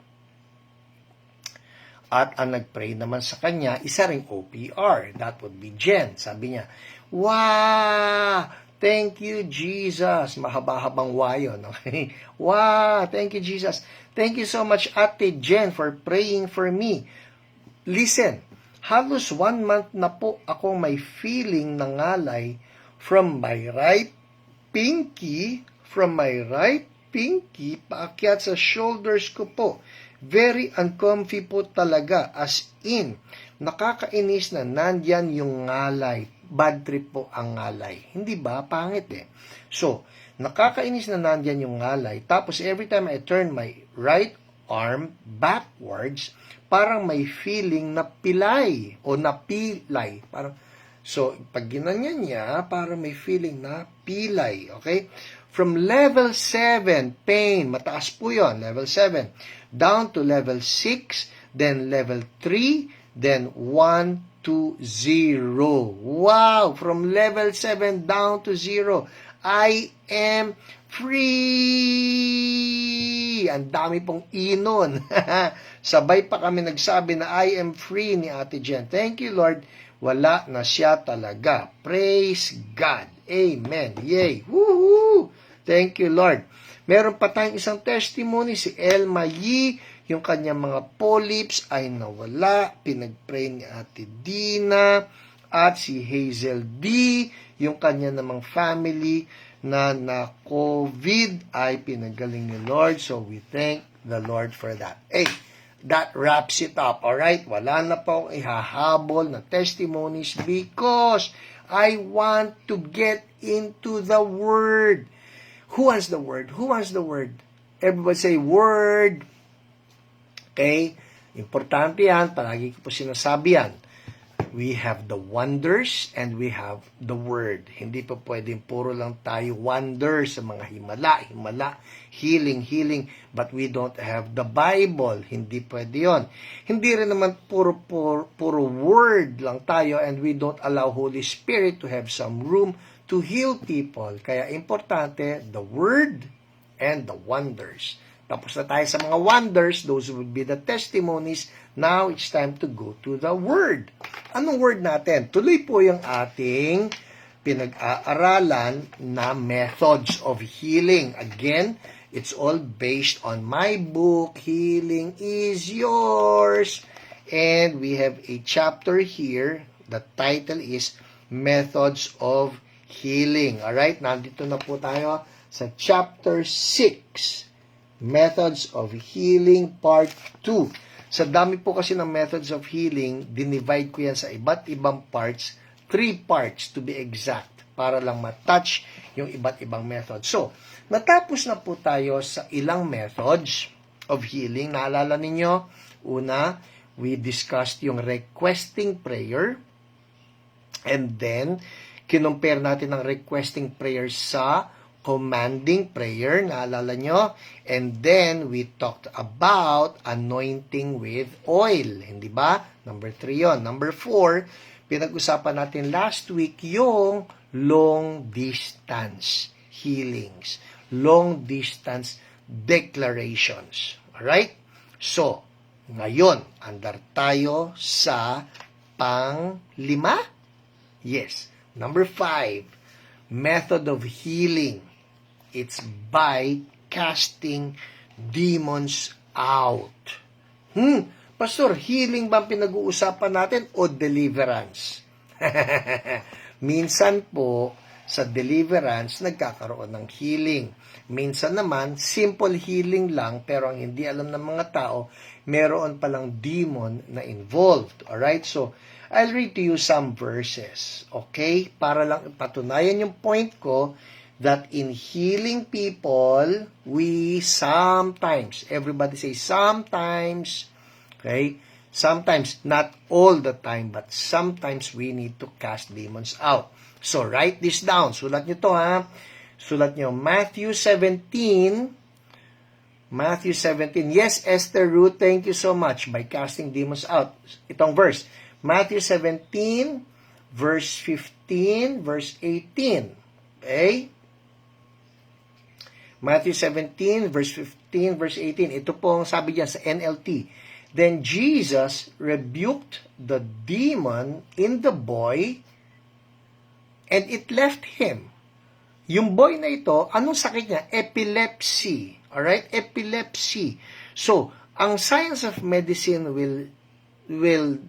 A: At ang nag-pray naman sa kanya, isa ring OPR. That would be Jen. Sabi niya, wow! Thank you, Jesus. Mahaba-habang wayon. Okay? Wow! Thank you, Jesus. Thank you so much, Ate Jen, for praying for me. Listen, halos 1 month na po akong may feeling na ngalay from my right pinky, paakyat sa shoulders ko po. Very uncomfy po talaga, as in, nakakainis na nandyan yung ngalay. Bad trip po ang ngalay. Hindi ba? Pangit eh. So, nakakainis na nandyan yung ngalay. Tapos, every time I turn my right arm backwards, parang may feeling na pilay o napilay. Parang, so, pag ginanyan niya, parang may feeling na pilay. Okay? From level 7, pain, mataas po yun, level 7, down to level 6, then level 3, then 1 to 0. Wow! From level 7 down to 0. I am free. Ang dami pong inon. Sabay pa kami nagsabi na I am free ni Ate Jen. Thank you, Lord. Wala na siya talaga. Praise God. Amen. Yay. Woohoo! Thank you, Lord. Meron pa tayong isang testimony, si Elma Yee, yung kanyang mga polyps ay nawala. Pinag-pray ni Ate Dina. At si Hazel D, yung kanya namang family na COVID ay pinagaling ni Lord. So we thank the Lord for that. Hey, that wraps it up. Alright? Wala na po akong ihahabol na testimonies because I want to get into the Word. Who wants the Word? Who wants the Word? Everybody say, Word. Okay? Importante yan. Palagi ko po sinasabi yan. We have the wonders and we have the Word. Hindi pa pwedeng puro lang tayo wonders sa mga himala, healing, but we don't have the Bible. Hindi pwede yon. Hindi rin naman puro Word lang tayo and we don't allow Holy Spirit to have some room to heal people. Kaya importante, the Word and the wonders. Tapos na tayo sa mga wonders, those would be the testimonies. Now, it's time to go to the Word. Anong Word natin? Tuloy po yung ating pinag-aaralan na methods of healing. Again, it's all based on my book, Healing is Yours. And we have a chapter here. The title is Methods of Healing. Alright, nandito na po tayo sa chapter 6. Methods of Healing Part 2. Sa dami po kasi ng methods of healing, dinivide ko yan sa iba't ibang parts, 3 parts to be exact, para lang matouch yung iba't ibang methods. So, natapos na po tayo sa ilang methods of healing. Naalala ninyo? Una, we discussed yung requesting prayer. And then, kinumpare natin ang requesting prayer sa commanding prayer, naalala nyo? And then, we talked about anointing with oil. Hindi ba? Number 3 yon. Number 4, pinag-usapan natin last week yung long distance healings. Long distance declarations. Alright? So, ngayon, andar tayo sa pang-5? Yes. Number 5, method of healing. It's by casting demons out. Pastor, healing ba pinag-uusapan natin o deliverance? Minsan po, sa deliverance, nagkakaroon ng healing. Minsan naman, simple healing lang, pero ang hindi alam ng mga tao, meron palang demon na involved. Alright? So, I'll read to you some verses. Okay? Para lang patunayan yung point ko, that in healing people, we sometimes, everybody say sometimes, okay? Sometimes, not all the time, but sometimes we need to cast demons out. So, write this down. Sulat nyo to, ha? Sulat nyo, Matthew 17. Yes, Esther Ruth, thank you so much by casting demons out. Itong verse, Matthew 17, verse 15, verse 18. Okay? Matthew 17, verse 15, verse 18. Ito po ang sabi diyan sa NLT. Then Jesus rebuked the demon in the boy and it left him. Yung boy na ito, anong sakit niya? Epilepsy. Alright? Epilepsy. So, ang science of medicine will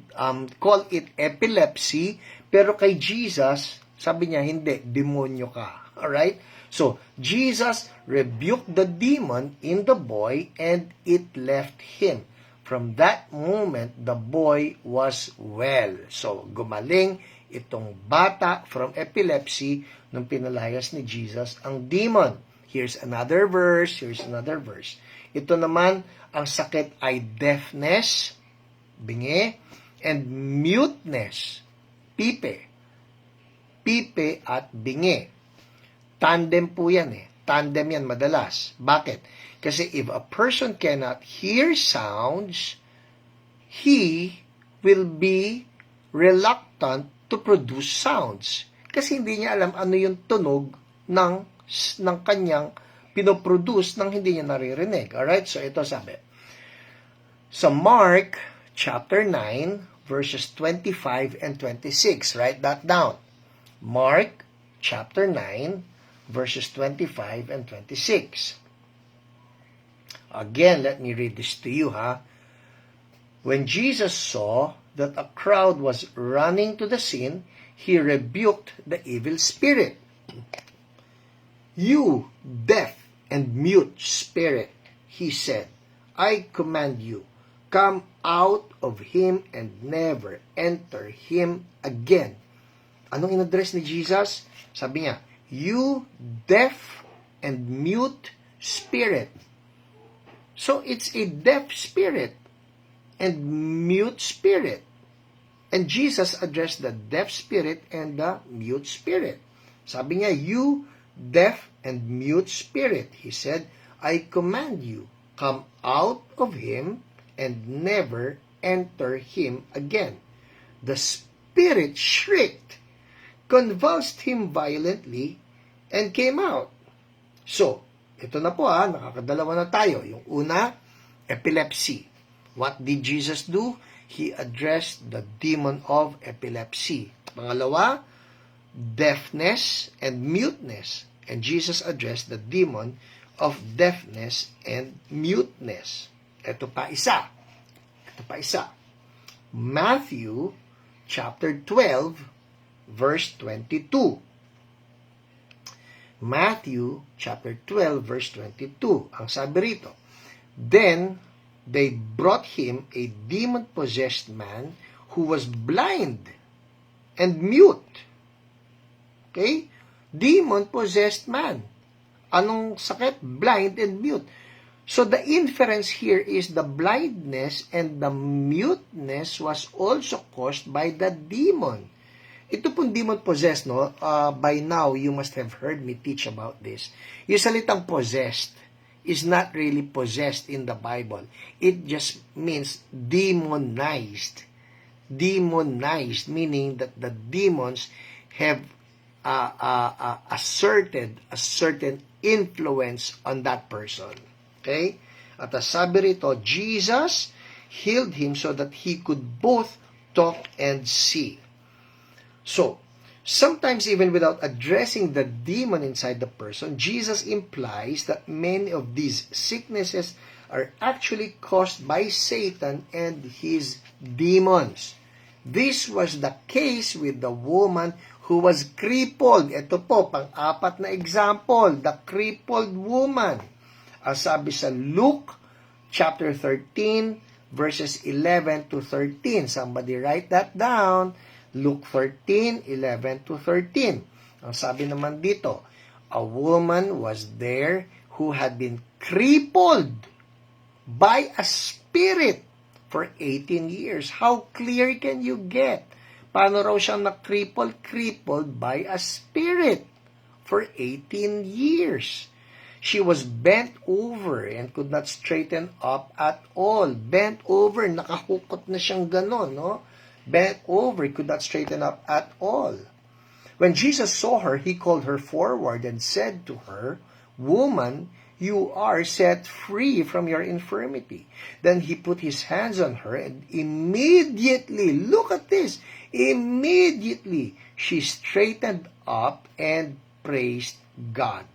A: call it epilepsy, pero kay Jesus, sabi niya, hindi, demonyo ka. Alright? So, Jesus rebuked the demon in the boy and it left him. From that moment, the boy was well. So, gumaling itong bata from epilepsy nung pinalayas ni Jesus ang demon. Here's another verse. Ito naman, ang sakit ay deafness, bingi, and muteness, pipe at bingi. Tandem po yan eh. Tandem yan madalas. Bakit? Kasi if a person cannot hear sounds, he will be reluctant to produce sounds. Kasi hindi niya alam ano yung tunog ng kanyang pinoproduce nang hindi niya naririnig. Alright? So ito sabi. Sa Mark chapter 9, verses 25 and 26. Write that down. Mark chapter 9, verses 25 and 26. Again, let me read this to you, When Jesus saw that a crowd was running to the scene, he rebuked the evil spirit. You deaf and mute spirit, he said, I command you, come out of him and never enter him again. Anong in-address ni Jesus? Sabi niya, you deaf and mute spirit. So it's a deaf spirit and mute spirit. And Jesus addressed the deaf spirit and the mute spirit. Sabi niya, you deaf and mute spirit, he said, I command you, come out of him and never enter him again. The spirit shrieked, convulsed him violently, and came out. So, ito na po nakakadalawa na tayo. Yung una, epilepsy. What did Jesus do? He addressed the demon of epilepsy. Pangalawa, deafness and muteness. And Jesus addressed the demon of deafness and muteness. Ito pa isa. Matthew chapter 12, verse 22. Matthew chapter 12, verse 22. Ang sabi rito, Then they brought him a demon-possessed man who was blind and mute. Okay? Demon-possessed man. Anong sakit? Blind and mute. So the inference here is the blindness and the muteness was also caused by the demon. Ito pong demon-possessed, by now, you must have heard me teach about this. Yung salitang possessed is not really possessed in the Bible. It just means demonized. Demonized, meaning that the demons have asserted a certain influence on that person. Okay? At sabi rito, Jesus healed him so that he could both talk and see. So, sometimes even without addressing the demon inside the person, Jesus implies that many of these sicknesses are actually caused by Satan and his demons. This was the case with the woman who was crippled. Ito po, pang-apat na example, the crippled woman. Ang sabi sa Luke chapter 13, verses 11 to 13. Somebody write that down. Luke 13, 11 to 13. Ang sabi naman dito, a woman was there who had been crippled by a spirit for 18 years. How clear can you get? Paano raw siyang crippled by a spirit for 18 years? She was bent over and could not straighten up at all. Bent over, nakahukot na siyang ganon, Bent over, could not straighten up at all. When Jesus saw her, he called her forward and said to her, Woman, you are set free from your infirmity. Then he put his hands on her and immediately, look at this, immediately she straightened up and praised God.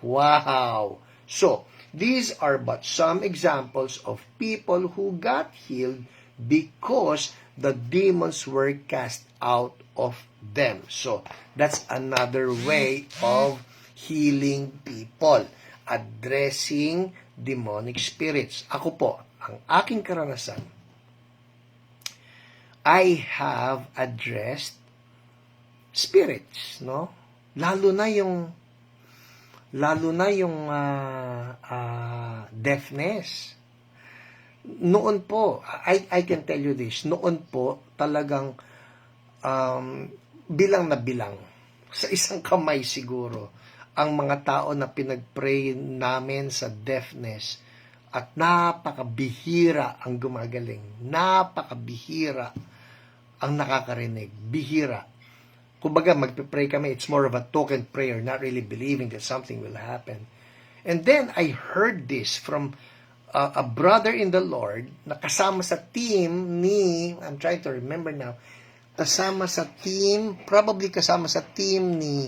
A: Wow! So, these are but some examples of people who got healed because the demons were cast out of them. So, that's another way of healing people. Addressing demonic spirits. Ako po, ang aking karanasan, I have addressed spirits, Lalo na yung deafness. Noon po, I can tell you this, noon po talagang bilang na bilang, sa isang kamay siguro, ang mga tao na pinag-pray namin sa deafness at napakabihira ang gumagaling. Napakabihira ang nakakarinig. Bihira. Kumbaga, magpe-pray kami, it's more of a token prayer, not really believing that something will happen. And then I heard this from a brother in the Lord na kasama sa team ni, I'm trying to remember now, probably kasama sa team ni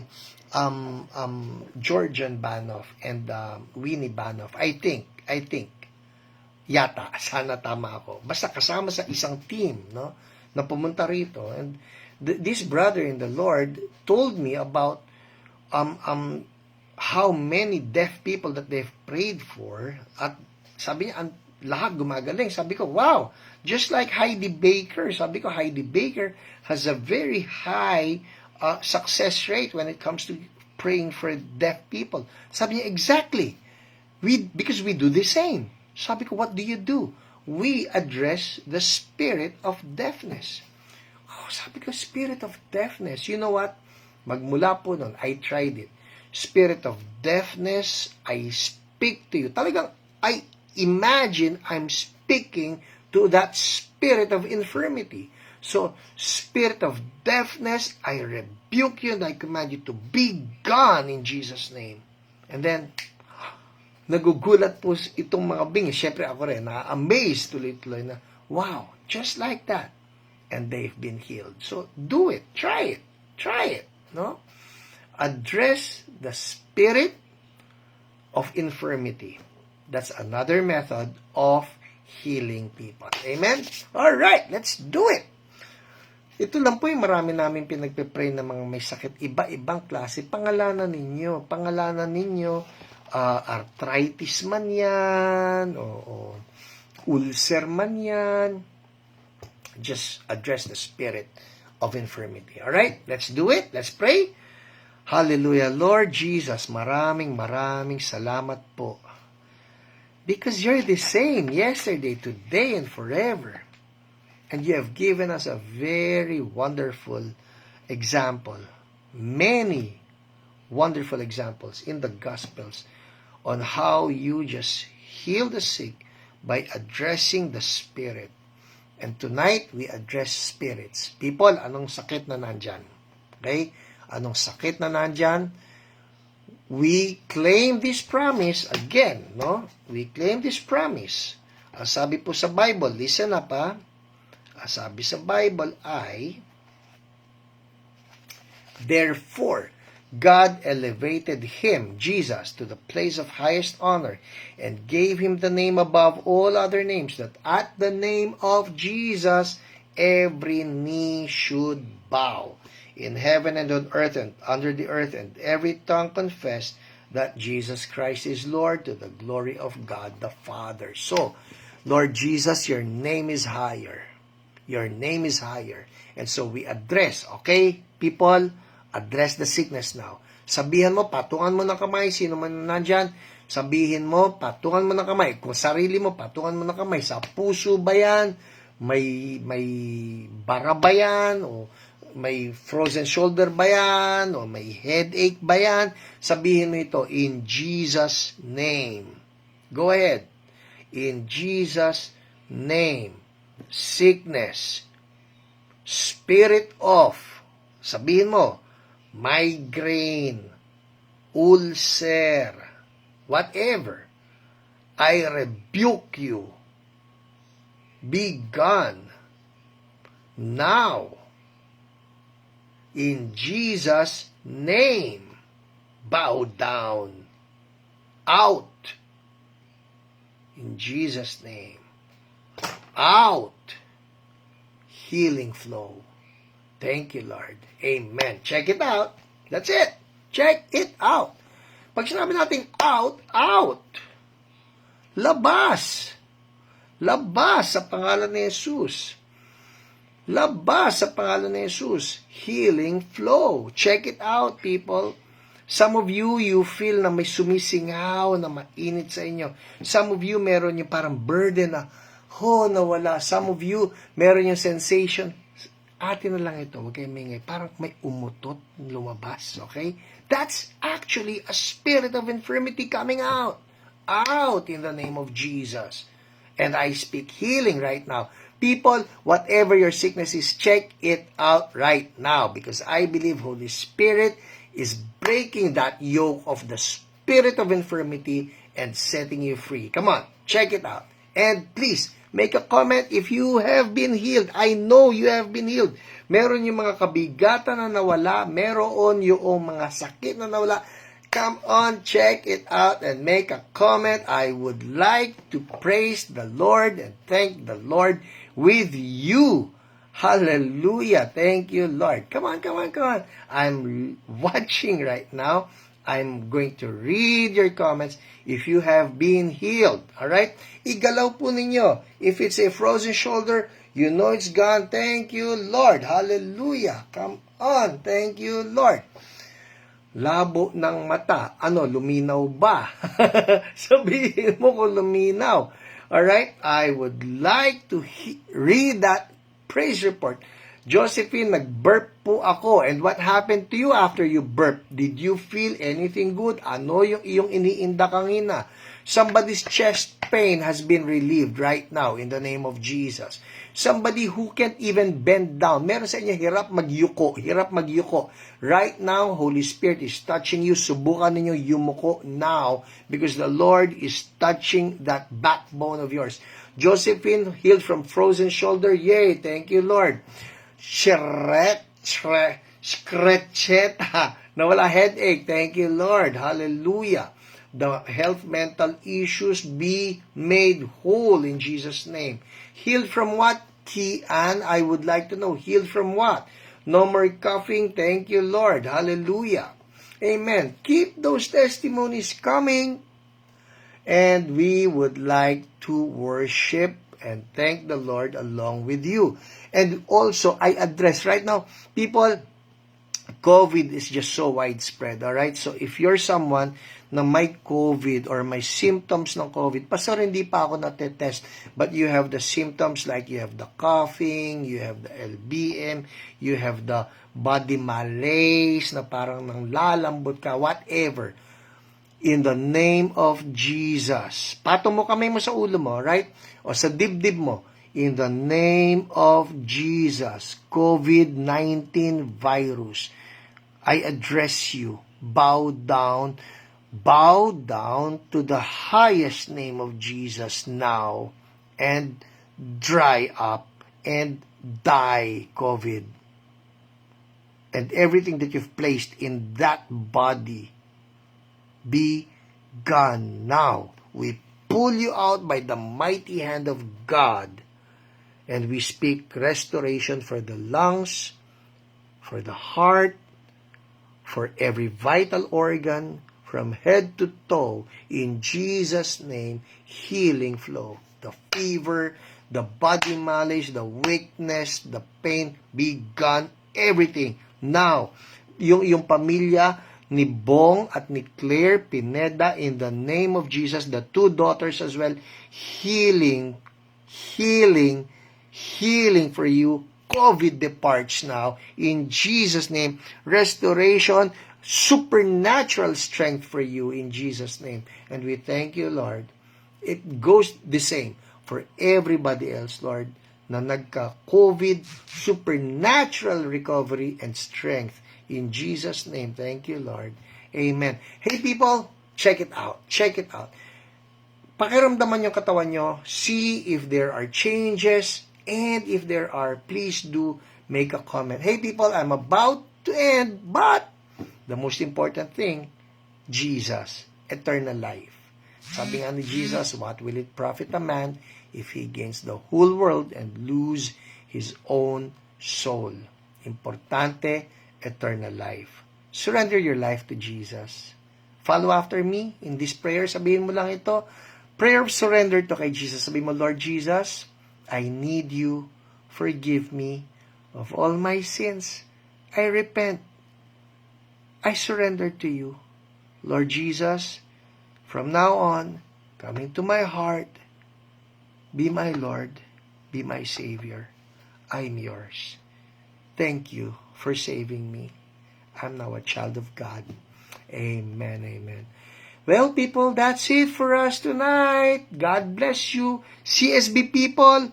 A: Georgian Banov and Winnie Banov. I think, yata, sana tama ako. Basta kasama sa isang team, no, na pumunta rito. And this brother in the Lord told me about how many deaf people that they've prayed for, at sabi niya, lahat gumagaling. Sabi ko, wow, just like Heidi Baker. Sabi ko, Heidi Baker has a very high success rate when it comes to praying for deaf people. Sabi niya, exactly. Because we do the same. Sabi ko, what do you do? We address the spirit of deafness. Oh, sabi ko, spirit of deafness. You know what? Magmula po nun, I tried it. Spirit of deafness, I speak to you. Talagang, I imagine I'm speaking to that spirit of infirmity. So, spirit of deafness, I rebuke you and I command you to be gone in Jesus' name. And then, nagugulat po itong mga bingi. Siyempre ako rin, na-amazed tuloy-tuloy na, wow, just like that. And they've been healed. So, do it. Try it. No? Address the spirit of infirmity. That's another method of healing people. Amen? Alright, let's do it. Ito lang po yung marami namin pinagpe-pray ng mga may sakit. Iba-ibang klase. Pangalanan ninyo, arthritis man yan, o ulcer man yan. Just address the spirit of infirmity. Alright, let's do it. Let's pray. Hallelujah. Lord Jesus, maraming salamat po. Because you're the same yesterday, today, and forever. And you have given us a very wonderful example. Many wonderful examples in the Gospels on how you just heal the sick by addressing the Spirit. And tonight, we address spirits. People, anong sakit na nandyan? Okay? Anong sakit na nandyan? We claim this promise again, no? We claim this promise. Sabi po sa Bible, listen up ha. Sabi sa Bible ay, therefore, God elevated him, Jesus, to the place of highest honor and gave him the name above all other names, that at the name of Jesus, every knee should bow in heaven and on earth and under the earth, and every tongue confess that Jesus Christ is Lord, to the glory of God the Father. So, Lord Jesus, your name is higher. Your name is higher. And so we address, okay, people, address the sickness now. Sabihan mo, patungan mo ng kamay, sino man nandyan, sabihin mo, patungan mo ng kamay. Kung sarili mo, patungan mo ng kamay. Sa puso ba yan? May bara ba yan? O may frozen shoulder ba yan? O may headache ba yan? Sabihin mo ito, in Jesus' name. Go ahead. In Jesus' name. Sickness. Spirit of. Sabihin mo, migraine. Ulcer. Whatever. I rebuke you. Be gone. Now. In Jesus' name, bow down, out. In Jesus' name, out. Healing flow. Thank you, Lord. Amen. Check it out. That's it. Check it out. Pag sinabi natin out, out. Labas. Labas sa pangalan ni Jesus. Labas sa pangalan ni Jesus. Healing flow. Check it out, people. Some of you, you feel na may sumisingaw, na mainit sa inyo. Some of you, meron yung parang burden na, nawala. Some of you, meron yung sensation, atin na lang ito, huwag kayong mingay. Parang may umutot, lumabas, okay? That's actually a spirit of infirmity coming out. Out in the name of Jesus. And I speak healing right now. People, whatever your sickness is, check it out right now, because I believe Holy Spirit is breaking that yoke of the spirit of infirmity and setting you free. Come on, check it out. And please, make a comment if you have been healed. I know you have been healed. Meron yung mga kabigatan na nawala. Meron yung mga sakit na nawala. Come on, check it out and make a comment. I would like to praise the Lord and thank the Lord with you. Hallelujah. Thank you, Lord. Come on. I'm watching right now. I'm going to read your comments if you have been healed. Alright? Igalaw po ninyo. If it's a frozen shoulder, you know it's gone. Thank you, Lord. Hallelujah. Come on. Thank you, Lord. Labo ng mata. Luminaw ba? Sabihin mo kung luminaw. Alright? I would like to read that praise report. Josephine, nag-burp po ako. And what happened to you after you burp? Did you feel anything good? Ano yung iyong iniinda kanina? Somebody's chest pain has been relieved right now in the name of Jesus. Somebody who can't even bend down. Meron sa inyo hirap magyuko. Right now, Holy Spirit is touching you. Subukan ninyo yumuko now because the Lord is touching that backbone of yours. Josephine, healed from frozen shoulder. Yay, thank you, Lord. Scratcheta. Nawala headache. Thank you, Lord. Hallelujah. The health, mental issues be made whole in Jesus' name. Healed from what, Tian? I would like to know. Healed from what? No more coughing. Thank you, Lord. Hallelujah. Amen. Keep those testimonies coming. And we would like to worship and thank the Lord along with you. And also, I address right now, people, COVID is just so widespread, alright? So, if you're someone na may COVID or may symptoms ng COVID, pastor, hindi pa ako natetest, but you have the symptoms like you have the coughing, you have the LBM, you have the body malaise, na parang nang lalambot ka, whatever. In the name of Jesus. Patong mo kamay mo sa ulo mo, right? O sa dibdib mo. In the name of Jesus. COVID-19 virus. I address you. Bow down to the highest name of Jesus now. And dry up and die, COVID. And everything that you've placed in that body be gone now. We pull you out by the mighty hand of God, and we speak restoration for the lungs, for the heart, for every vital organ, from head to toe, in Jesus' name, healing flow. The fever, the body malaise, the weakness, the pain, be gone, everything. Now, yung pamilya ni Bong at ni Claire Pineda, in the name of Jesus, the two daughters as well, healing for you. COVID departs now in Jesus' name. Restoration, supernatural strength for you in Jesus' name. And we thank you, Lord. It goes the same for everybody else, Lord, na nagka-COVID, supernatural recovery and strength. In Jesus' name, thank you, Lord. Amen. Hey, people, check it out. Pakiramdaman yung katawan nyo. See if there are changes. And if there are, please do make a comment. Hey, people, I'm about to end. But the most important thing, Jesus, eternal life. Sabi nga ni Jesus, what will it profit a man if he gains the whole world and lose his own soul? Importante, eternal life. Surrender your life to Jesus. Follow after me in this prayer. Sabihin mo lang ito. Prayer of surrender to kay Jesus. Sabihin mo, Lord Jesus, I need you. Forgive me of all my sins. I repent. I surrender to you. Lord Jesus, from now on, come into my heart. Be my Lord. Be my Savior. I'm yours. Thank you for saving me. I'm now a child of God. Amen, amen. Well, people, that's it for us tonight. God bless you. CSB people,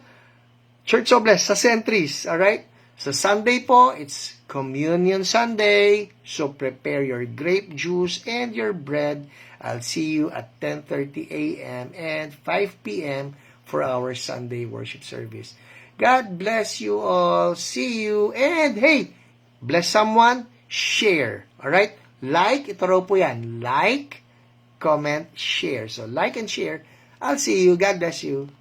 A: Church of Bless, sa Centris, alright? Sa Sunday po, it's Communion Sunday. So prepare your grape juice and your bread. I'll see you at 10:30 a.m. and 5 p.m. for our Sunday worship service. God bless you all. See you. And hey, bless someone, share. Alright? Like, ito raw po yan. Like, comment, share. So like and share. I'll see you. God bless you.